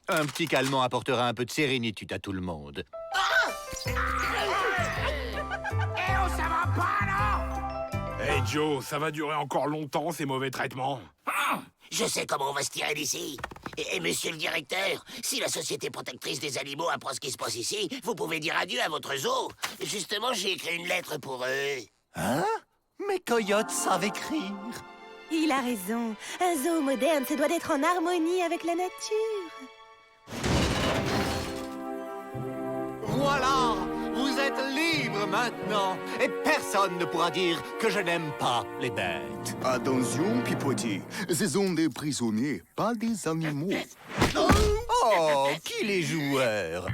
Speaker 9: Un petit calmant apportera un peu de sérénitude à tout le monde.
Speaker 12: Hey, Joe, ça va durer encore longtemps, ces mauvais traitements.
Speaker 1: Je sais comment on va se tirer d'ici. Et monsieur le directeur, si la Société protectrice des animaux apprend ce qui se passe ici, vous pouvez dire adieu à votre zoo. Justement, j'ai écrit une lettre pour eux.
Speaker 9: Hein? Mes coyotes savent écrire.
Speaker 5: Il a raison. Un zoo moderne, ça doit être en harmonie avec la nature.
Speaker 9: Voilà! Vous êtes libre maintenant. Et personne ne pourra dire que je n'aime pas les bêtes.
Speaker 11: Attention, Peabody. Ce sont des prisonniers, pas des animaux.
Speaker 9: Oh, qui les joueurs?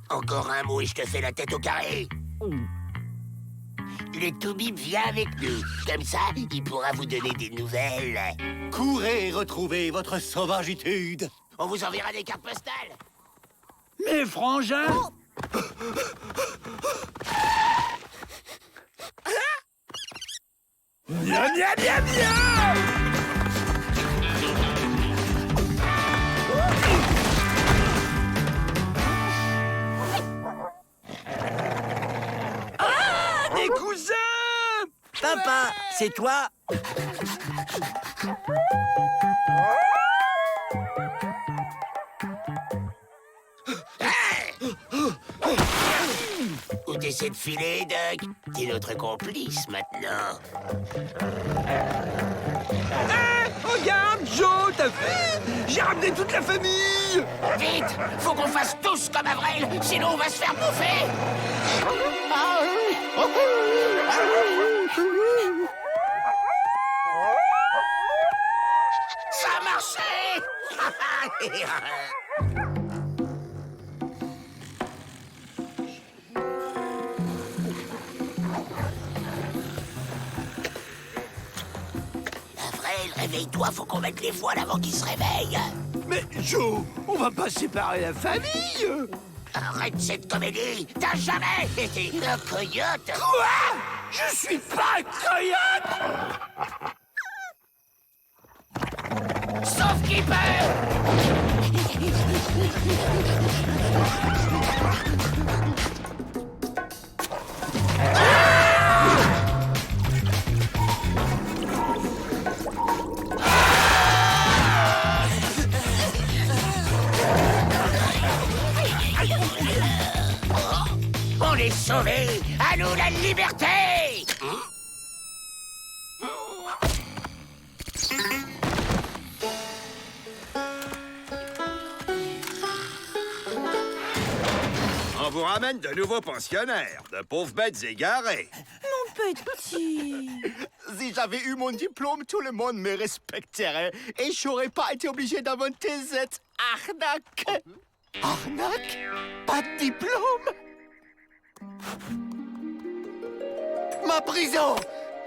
Speaker 1: Encore un mot et je te fais la tête au carré. Le Toubib vient avec nous. Comme ça, il pourra vous donner des nouvelles.
Speaker 9: Courez retrouver votre sauvagitude.
Speaker 1: On vous enverra des cartes postales.
Speaker 3: Mes frangins?
Speaker 6: Bien, bien, bien, bien!
Speaker 3: Ah, des cousins!
Speaker 6: Papa, c'est toi?
Speaker 1: Où t'essaies de filer, Doc? T'es notre complice maintenant.
Speaker 3: Regarde, Joe, t'as vu? J'ai ramené toute la famille!
Speaker 1: Vite! Faut qu'on fasse tous comme Avril, sinon on va se faire bouffer! Ça a marché! Avril, réveille-toi, faut qu'on mette les voiles avant qu'il se réveille.
Speaker 3: Mais Joe, on va pas séparer la famille!
Speaker 1: Arrête cette comédie! T'as jamais été un coyote!
Speaker 3: Quoi? Je suis pas un coyote!
Speaker 1: Sauf Keeper! sauver. À nous la liberté.
Speaker 8: On vous ramène de nouveaux pensionnaires, de pauvres bêtes égarées.
Speaker 5: Mon petit.
Speaker 2: Si j'avais eu mon diplôme, tout le monde me respecterait et j'aurais pas été obligé d'inventer cette arnaque. Arnaque? Pas de diplôme? Ma prison!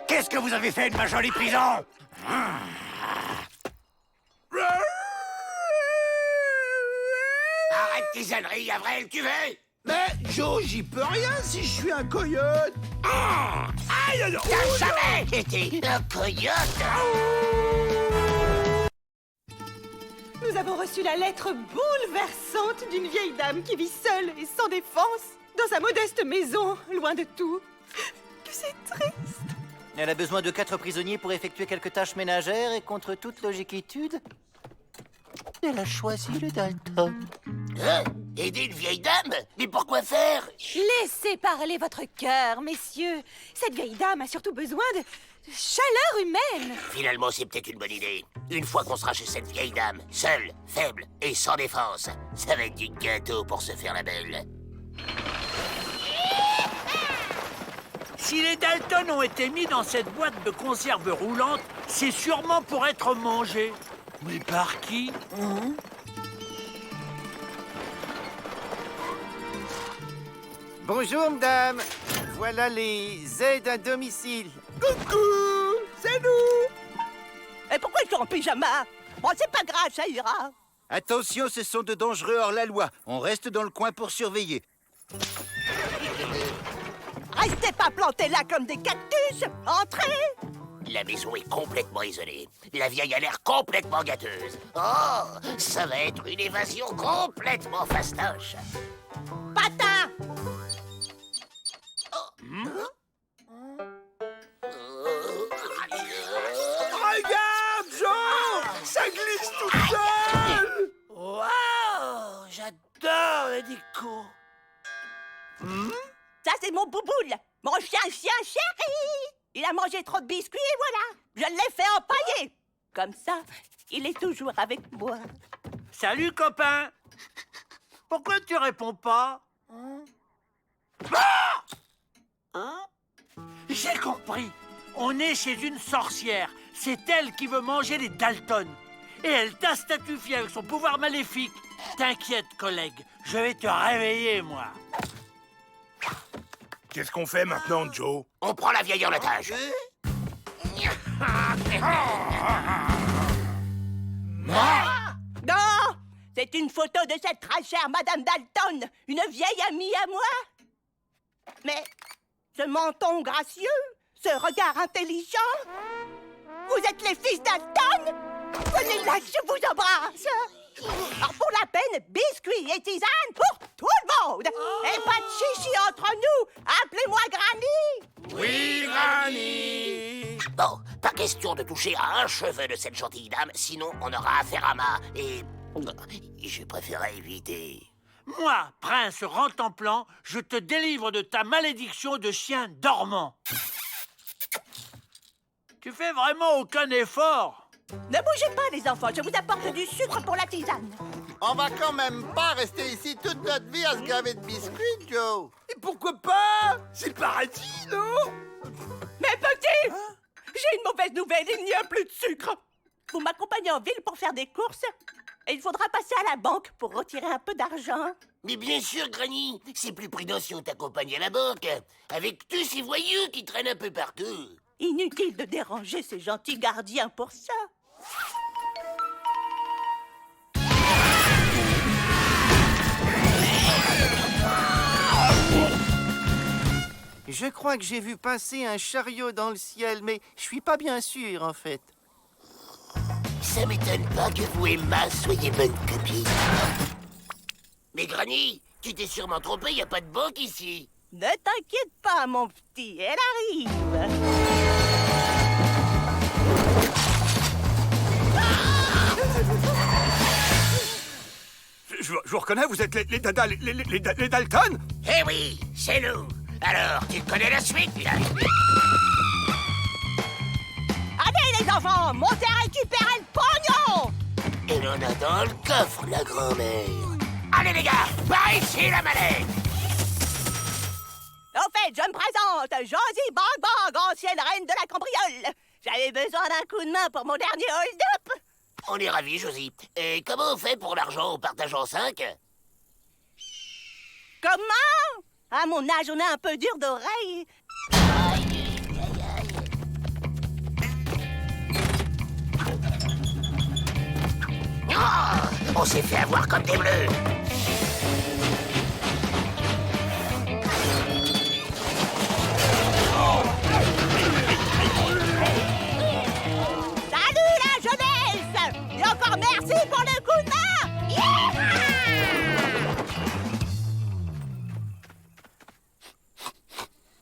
Speaker 2: Qu'est-ce que vous avez fait de ma jolie prison?
Speaker 1: Arrête tes âneries, Avril, tu veux?
Speaker 3: Mais Joe, j'y peux rien si je suis un coyote.
Speaker 1: Aïe, alors! T'as jamais été un coyote!
Speaker 5: Nous avons reçu la lettre bouleversante d'une vieille dame qui vit seule et sans défense dans sa modeste maison, loin de tout. Que c'est triste.
Speaker 2: Elle a besoin de 4 prisonniers pour effectuer quelques tâches ménagères et contre toute logiquitude, elle a choisi le Dalton.
Speaker 1: Hein? Aider une vieille dame? Mais pourquoi faire?
Speaker 5: Laissez parler votre cœur, messieurs. Cette vieille dame a surtout besoin de chaleur humaine.
Speaker 1: Finalement, c'est peut-être une bonne idée. Une fois qu'on sera chez cette vieille dame, seule, faible et sans défense, ça va être du gâteau pour se faire la belle.
Speaker 6: Si les Dalton ont été mis dans cette boîte de conserve roulante, c'est sûrement pour être mangés. Mais par qui?
Speaker 13: Bonjour, madame. Voilà les aides à domicile.
Speaker 3: Coucou, c'est nous.
Speaker 10: Et pourquoi ils sont en pyjama? Bon, c'est pas grave, ça ira.
Speaker 2: Attention, ce sont de dangereux hors la loi. On reste dans le coin pour surveiller.
Speaker 10: Restez pas plantés là comme des cactus. Entrez.
Speaker 1: La maison est complètement isolée. La vieille a l'air complètement gâteuse. Oh, ça va être une évasion complètement fastoche.
Speaker 10: Patin.
Speaker 3: Regarde, Joe, ça glisse tout seul.
Speaker 6: Waouh! J'adore les décos.
Speaker 10: Ça, c'est mon bouboule. Mon chien chéri. Il a mangé trop de biscuits et voilà. Je l'ai fait empailler. Comme ça, il est toujours avec moi.
Speaker 6: Salut, copain. Pourquoi tu réponds pas? J'ai compris. On est chez une sorcière. C'est elle qui veut manger les Dalton. Et elle t'a statufié avec son pouvoir maléfique. T'inquiète, collègue. Je vais te réveiller, moi.
Speaker 12: Qu'est-ce qu'on fait maintenant, Joe?
Speaker 1: On prend la vieille en otage.
Speaker 10: Non, c'est une photo de cette très chère Madame Dalton, une vieille amie à moi. Mais ce menton gracieux, ce regard intelligent, vous êtes les fils Dalton? Venez là, je vous embrasse. Alors pour la peine, biscuits et tisanes pour tout le monde. Et pas de chichi entre nous. Appelez-moi Granny.
Speaker 3: Oui, Granny.
Speaker 1: Bon, pas question de toucher à un cheveu de cette gentille dame, sinon on aura affaire à ma... Et je préférais éviter.
Speaker 6: Moi, prince Rantanplan, je te délivre de ta malédiction de chien dormant. Tu fais vraiment aucun effort.
Speaker 10: Ne bougez pas, les enfants. Je vous apporte du sucre pour la tisane.
Speaker 13: On va quand même pas rester ici toute notre vie à se gaver de biscuits, Joe.
Speaker 3: Et pourquoi pas? C'est le paradis, non?
Speaker 10: Mais petit, j'ai une mauvaise nouvelle. Il n'y a plus de sucre. Vous m'accompagnez en ville pour faire des courses et il faudra passer à la banque pour retirer un peu d'argent.
Speaker 1: Mais bien sûr, Granny, c'est plus prudent si on t'accompagne à la banque, avec tous ces voyous qui traînent un peu partout.
Speaker 10: Inutile de déranger ces gentils gardiens pour ça.
Speaker 13: Je crois que j'ai vu passer un chariot dans le ciel, mais je suis pas bien sûr, en fait.
Speaker 1: Ça m'étonne pas que vous et Ma soyez bonnes copines. Mais Granny, tu t'es sûrement trompé, y a pas de banque ici.
Speaker 10: Ne t'inquiète pas, mon petit, elle arrive.
Speaker 3: Je vous reconnais, vous êtes les Dalton?
Speaker 1: Eh oui, c'est nous. Alors, tu connais la suite, là?
Speaker 10: Allez, les enfants, montez à récupérer le pognon!
Speaker 1: Il en a dans le coffre, la grand-mère. Allez, les gars, par ici, la mallette!
Speaker 10: Au fait, je me présente, Josie Bang Bang, ancienne reine de la cambriole. J'avais besoin d'un coup de main pour mon dernier hold-up.
Speaker 1: On est ravis, Josie. Et comment on fait pour l'argent? On partage en 5?
Speaker 10: Comment? À mon âge, on est un peu dur d'oreille.
Speaker 1: Oh, on s'est fait avoir comme des bleus.
Speaker 10: Salut la jeunesse! Et encore merci pour le coup de main!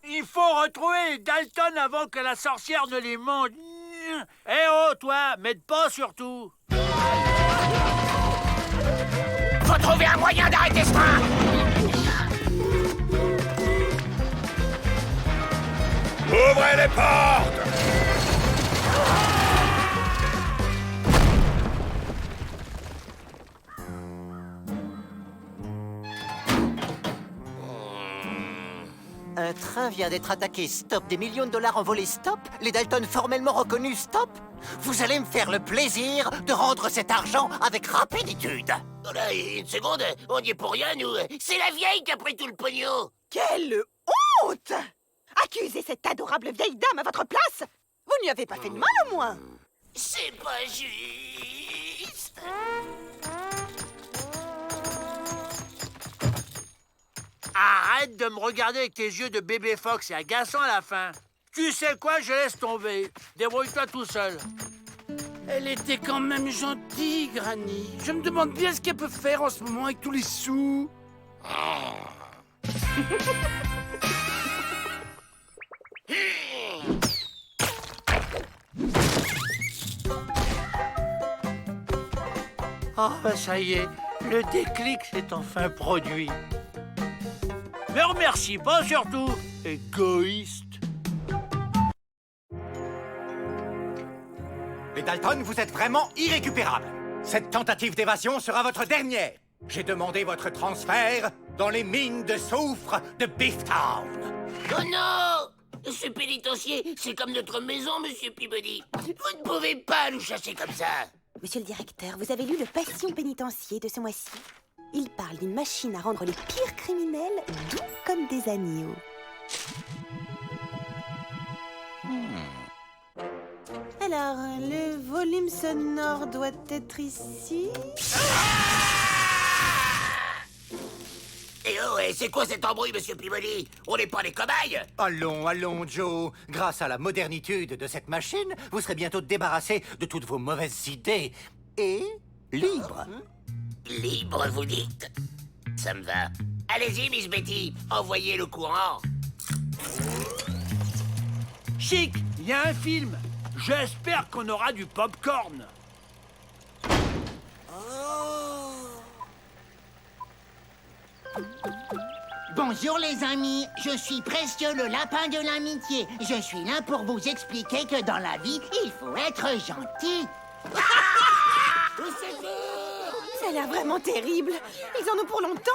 Speaker 6: Il faut retrouver les Dalton avant que la sorcière ne les mange. Eh oh, toi, m'aide pas surtout.
Speaker 1: Faut trouver un moyen d'arrêter ce train.
Speaker 7: Ouvrez les portes!
Speaker 2: Un train vient d'être attaqué, stop. Des millions de dollars envolés, stop. Les Dalton formellement reconnus, stop. Vous allez me faire le plaisir de rendre cet argent avec rapiditude.
Speaker 1: Oh là, une seconde, on n'y est pour rien, nous. C'est la vieille qui a pris tout le pognon.
Speaker 5: Quelle honte! Accusez cette adorable vieille dame à votre place! Vous ne lui avez pas fait de mal, au moins!
Speaker 1: C'est pas juste.
Speaker 6: Arrête de me regarder avec tes yeux de bébé phoque, c'est agaçant à la fin. Tu sais quoi, je laisse tomber. Débrouille-toi tout seul.
Speaker 3: Elle était quand même gentille, Granny. Je me demande bien ce qu'elle peut faire en ce moment avec tous les sous.
Speaker 6: Ah, ben ça y est, le déclic s'est enfin produit. Mais remercie pas surtout, égoïste.
Speaker 9: Les Dalton, vous êtes vraiment irrécupérables. Cette tentative d'évasion sera votre dernière. J'ai demandé votre transfert dans les mines de soufre de Beeftown.
Speaker 1: Oh non! Ce pénitencier, c'est comme notre maison, monsieur Peabody. Vous ne pouvez pas nous chasser comme ça.
Speaker 14: Monsieur le directeur, vous avez lu le Passion pénitencier de ce mois-ci? Il parle d'une machine à rendre les pires criminels doux comme des agneaux. Alors, le volume sonore doit être ici.
Speaker 1: Et oh, et c'est quoi cet embrouille, monsieur Peabody? On n'est pas des cobayes?
Speaker 9: Allons, allons, Joe. Grâce à la modernitude de cette machine, vous serez bientôt débarrassé de toutes vos mauvaises idées. Et libre.
Speaker 1: Libre, vous dites? Ça me va. Allez-y, Miss Betty, envoyez le courant.
Speaker 6: Chic, il y a un film. J'espère qu'on aura du pop-corn.
Speaker 15: Bonjour les amis, je suis Précieux le lapin de l'amitié. Je suis là pour vous expliquer que dans la vie, il faut être gentil.
Speaker 5: Ça a l'air vraiment terrible. Ils en ont pour longtemps.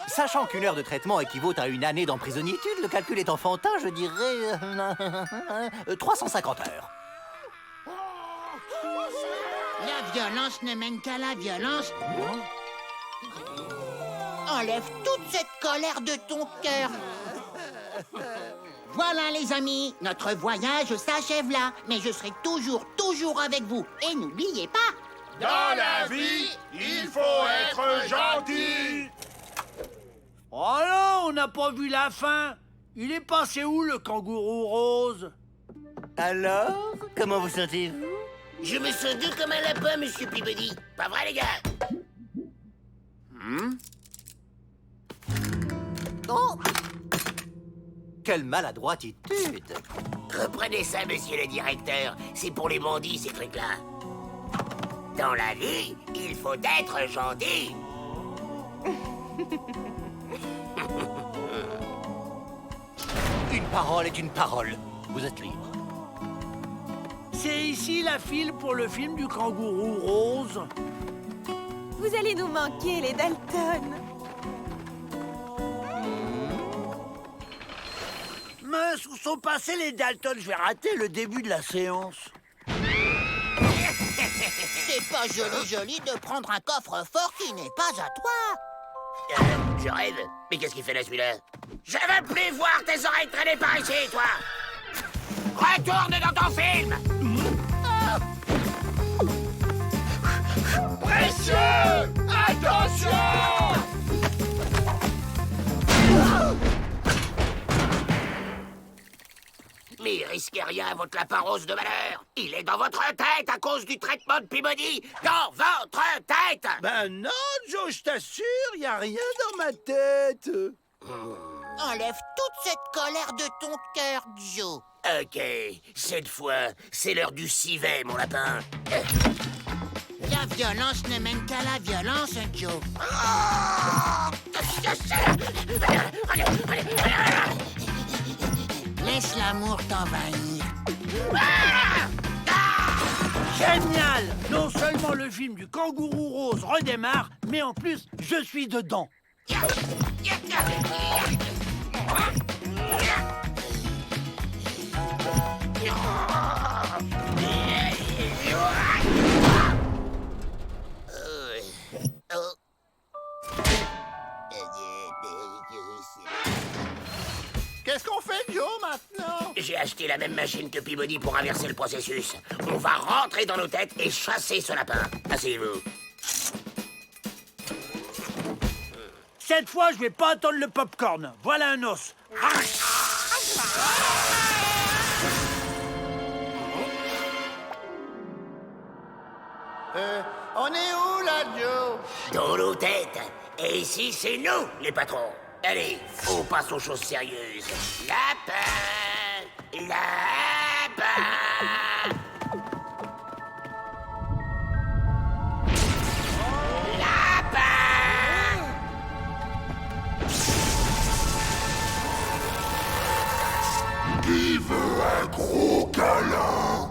Speaker 2: Sachant qu'une heure de traitement équivaut à une année d'emprisonnitude, le calcul est enfantin, je dirais 350 heures.
Speaker 15: La violence ne mène qu'à la violence. Enlève toute cette colère de ton cœur. Voilà les amis, notre voyage s'achève là. Mais je serai toujours avec vous. Et n'oubliez pas...
Speaker 11: Dans la vie, il faut être gentil.
Speaker 6: Oh non, on n'a pas vu la fin. Il est passé où, le kangourou rose?
Speaker 2: Alors, comment vous sentez-vous?
Speaker 1: Je me sens doux comme un lapin, monsieur Peabody. Pas vrai, les gars?
Speaker 2: Oh! Quelle maladroititude!
Speaker 1: Reprenez ça, monsieur le directeur. C'est pour les bandits, ces trucs-là. Dans la vie, il faut être gentil.
Speaker 9: Une parole est une parole. Vous êtes libre.
Speaker 6: C'est ici la file pour le film du kangourou rose.
Speaker 5: Vous allez nous manquer, les Dalton.
Speaker 6: Mince, où sont passés les Dalton? Je vais rater le début de la séance.
Speaker 15: C'est pas joli de prendre un coffre-fort qui n'est pas à toi.
Speaker 1: Je rêve. Mais qu'est-ce qu'il fait là, celui-là? Je veux plus voir tes oreilles traîner par ici, toi. Retourne dans ton film.
Speaker 8: Précieux! Attention!
Speaker 1: Mais risquez rien à votre lapin rose de malheur. Il est dans votre tête à cause du traitement de Peabody. Dans votre tête!
Speaker 3: Ben non, Joe, je t'assure, y a rien dans ma tête.
Speaker 15: Enlève toute cette colère de ton cœur, Joe.
Speaker 1: Ok, cette fois, c'est l'heure du civet, mon lapin.
Speaker 15: La violence ne mène qu'à la violence, Joe. Laisse l'amour t'envahir.
Speaker 6: Génial! Non seulement le film du kangourou rose redémarre, mais en plus, je suis dedans.
Speaker 3: Qu'est-ce qu'on fait, Joe, maintenant?
Speaker 1: J'ai acheté la même machine que Peabody pour inverser le processus. On va rentrer dans nos têtes et chasser ce lapin. Asseyez-vous.
Speaker 6: Cette fois, je vais pas attendre le popcorn. Voilà un os.
Speaker 3: On est où, là, Joe?
Speaker 1: Dans nos têtes. Et ici, c'est nous, les patrons. Allez, on passe aux choses sérieuses. Lapin! Lapin! Lapin!
Speaker 8: Qui veut un gros câlin?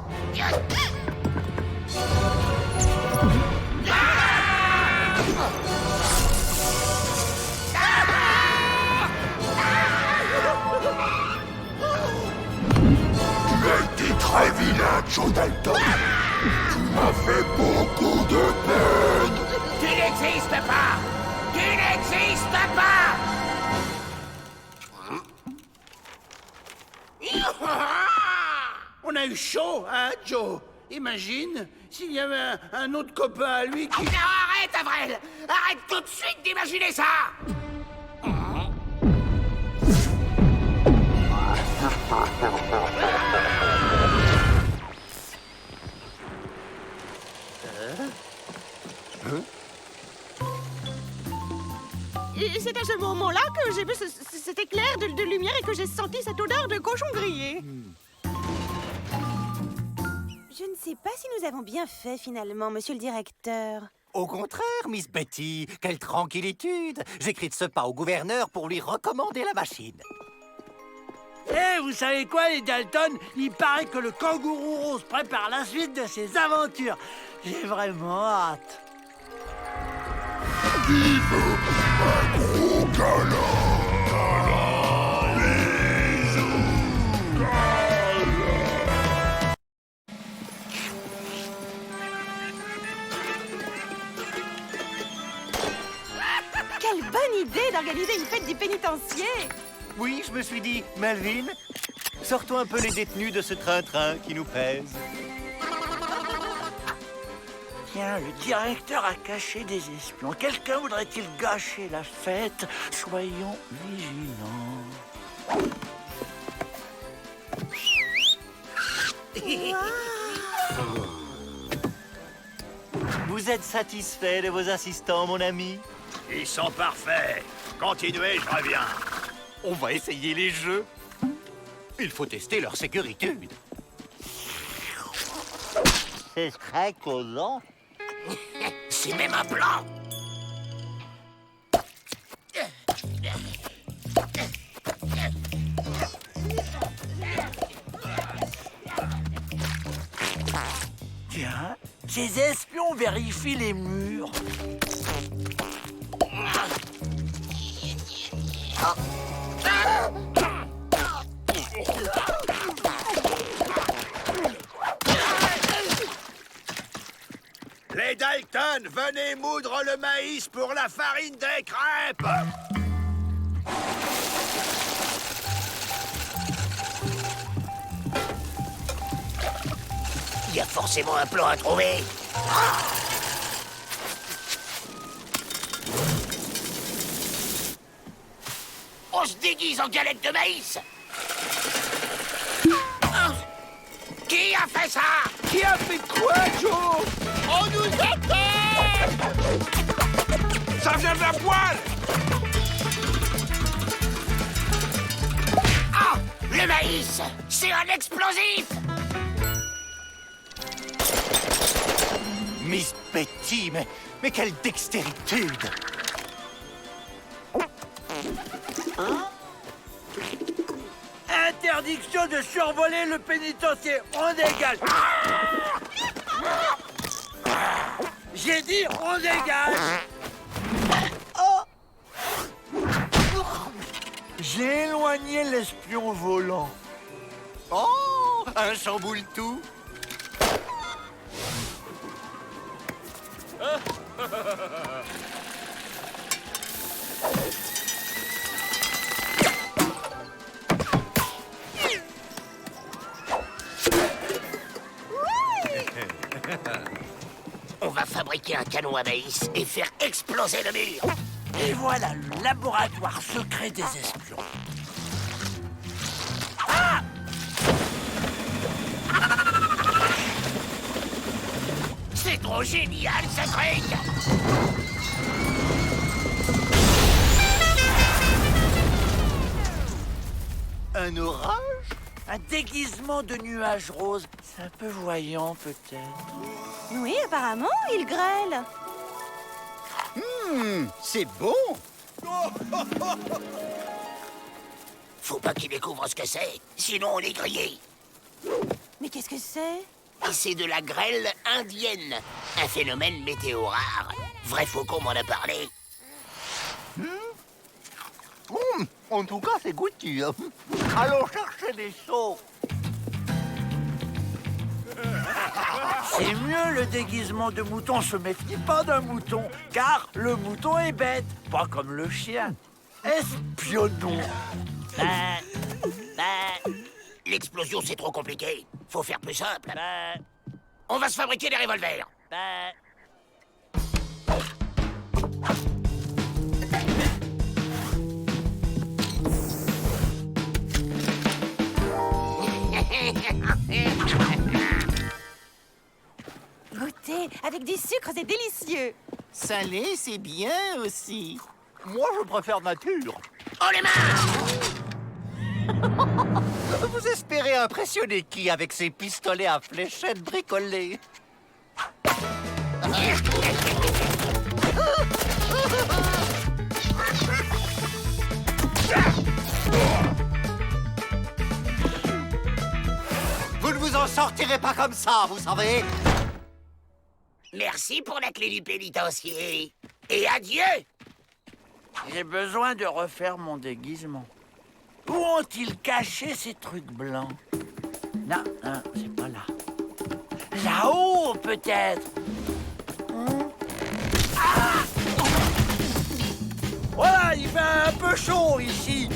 Speaker 8: Tu es très vilain, Joe Dalton. Tu m'as fait beaucoup de peine.
Speaker 1: Tu n'existes pas! Tu n'existes pas!
Speaker 3: On a eu chaud, hein, Joe? Imagine s'il y avait un autre copain à lui qui...
Speaker 1: Non, arrête, Avril! Arrête tout de suite d'imaginer ça!
Speaker 5: Et c'est à ce moment-là que j'ai vu cet éclair de lumière et que j'ai senti cette odeur de cochon grillé.
Speaker 14: Je ne sais pas si nous avons bien fait finalement, monsieur le directeur.
Speaker 9: Au contraire, Miss Betty, quelle tranquillitude. J'écris de ce pas au gouverneur pour lui recommander la machine.
Speaker 6: Eh, vous savez quoi, les Dalton? Il paraît que le kangourou rose prépare la suite de ses aventures. J'ai vraiment hâte.
Speaker 8: Qui veut un gros câlin?
Speaker 5: Quelle bonne idée d'organiser une fête du pénitencier!
Speaker 9: Oui, je me suis dit, Melvin, sortons un peu les détenus de ce train-train qui nous pèse.
Speaker 6: Tiens, le directeur a caché des espions. Quelqu'un voudrait-il gâcher la fête? Soyons vigilants.
Speaker 9: Vous êtes satisfait de vos assistants, mon ami?
Speaker 16: Ils sont parfaits. Continuez, je reviens.
Speaker 9: On va essayer les jeux. Il faut tester leur sécurité.
Speaker 13: C'est très collant.
Speaker 1: C'est même un plan.
Speaker 6: Ces espions vérifient les murs.
Speaker 16: Les Dalton, venez moudre le maïs pour la farine des crêpes.
Speaker 1: Il y a forcément un plan à trouver. On se déguise en galette de maïs. Qui a fait ça?
Speaker 3: Qui a fait quoi, Joe? On nous attaque!
Speaker 16: Ça vient de la poêle!
Speaker 1: Ah! Le maïs! C'est un explosif!
Speaker 9: Miss Betty, mais quelle dextéritude!
Speaker 6: Interdiction de survoler le pénitencier. On dégage. J'ai dit on dégage. Oh! J'ai éloigné l'espion volant.
Speaker 9: Oh, un chamboule-tout.
Speaker 1: On va fabriquer un canon à maïs et faire exploser le mur.
Speaker 6: Et voilà le laboratoire secret des espions.
Speaker 1: C'est trop génial, ce truc!
Speaker 9: Un orage?
Speaker 6: Un déguisement de nuages roses. C'est un peu voyant, peut-être.
Speaker 14: Oui, apparemment, il grêle.
Speaker 2: C'est bon.
Speaker 1: Faut pas qu'il découvre ce que c'est, sinon on est grillé.
Speaker 14: Mais qu'est-ce que c'est?
Speaker 1: Et c'est de la grêle indienne, un phénomène météo rare. Vrai faucon m'en a parlé.
Speaker 9: En tout cas, c'est goûtu. Allons chercher des seaux.
Speaker 6: C'est mieux le déguisement de mouton. Se méfie pas d'un mouton, car le mouton est bête, pas comme le chien. Espionnons.
Speaker 1: L'explosion, c'est trop compliqué. Faut faire plus simple. On va se fabriquer des revolvers.
Speaker 14: Goûtez, avec du sucre, c'est délicieux.
Speaker 13: Salé, c'est bien aussi.
Speaker 9: Moi, je préfère nature.
Speaker 1: Oh, les mains!
Speaker 9: Vous espérez impressionner qui avec ces pistolets à fléchettes bricolés? Vous ne vous en sortirez pas comme ça, vous savez.
Speaker 1: Merci pour la clé du pénitencier. Et adieu!
Speaker 6: J'ai besoin de refaire mon déguisement. Où ont-ils caché ces trucs blancs? Non, non, c'est pas là. Là-haut, peut-être. Voilà, il fait un peu chaud ici.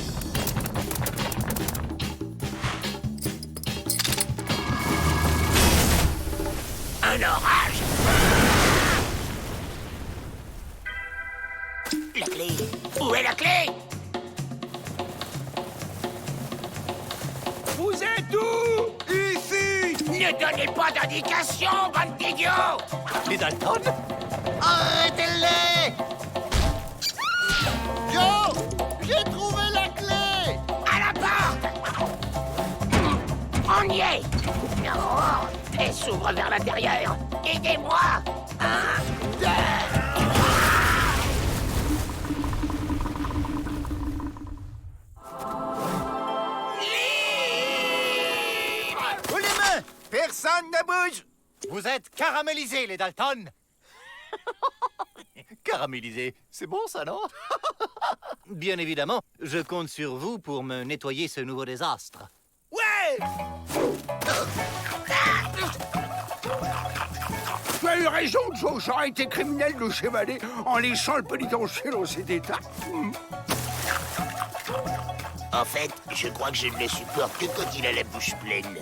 Speaker 1: Un orage! La clé! Où est la clé?
Speaker 3: Vous êtes où? Ici!
Speaker 1: Ne donnez pas d'indication, bande d'idiots!
Speaker 9: Les Dalton?
Speaker 2: Arrêtez-les! Joe, j'ai trouvé la clé!
Speaker 1: À la porte! On y est! Oh, elle s'ouvre vers l'intérieur! Aidez-moi! 1, 2...
Speaker 8: Haut les mains! Personne ne bouge!
Speaker 2: Vous êtes caramélisés, les Dalton.
Speaker 9: Caramélisé, c'est bon ça, non?
Speaker 2: Bien évidemment, je compte sur vous pour me nettoyer ce nouveau désastre.
Speaker 3: Ouais! Tu as eu raison, Joe. J'aurais été criminel de chevaler en léchant le pénitencier dans cet état.
Speaker 1: En fait, je crois que je ne le supporte que quand il a la bouche pleine.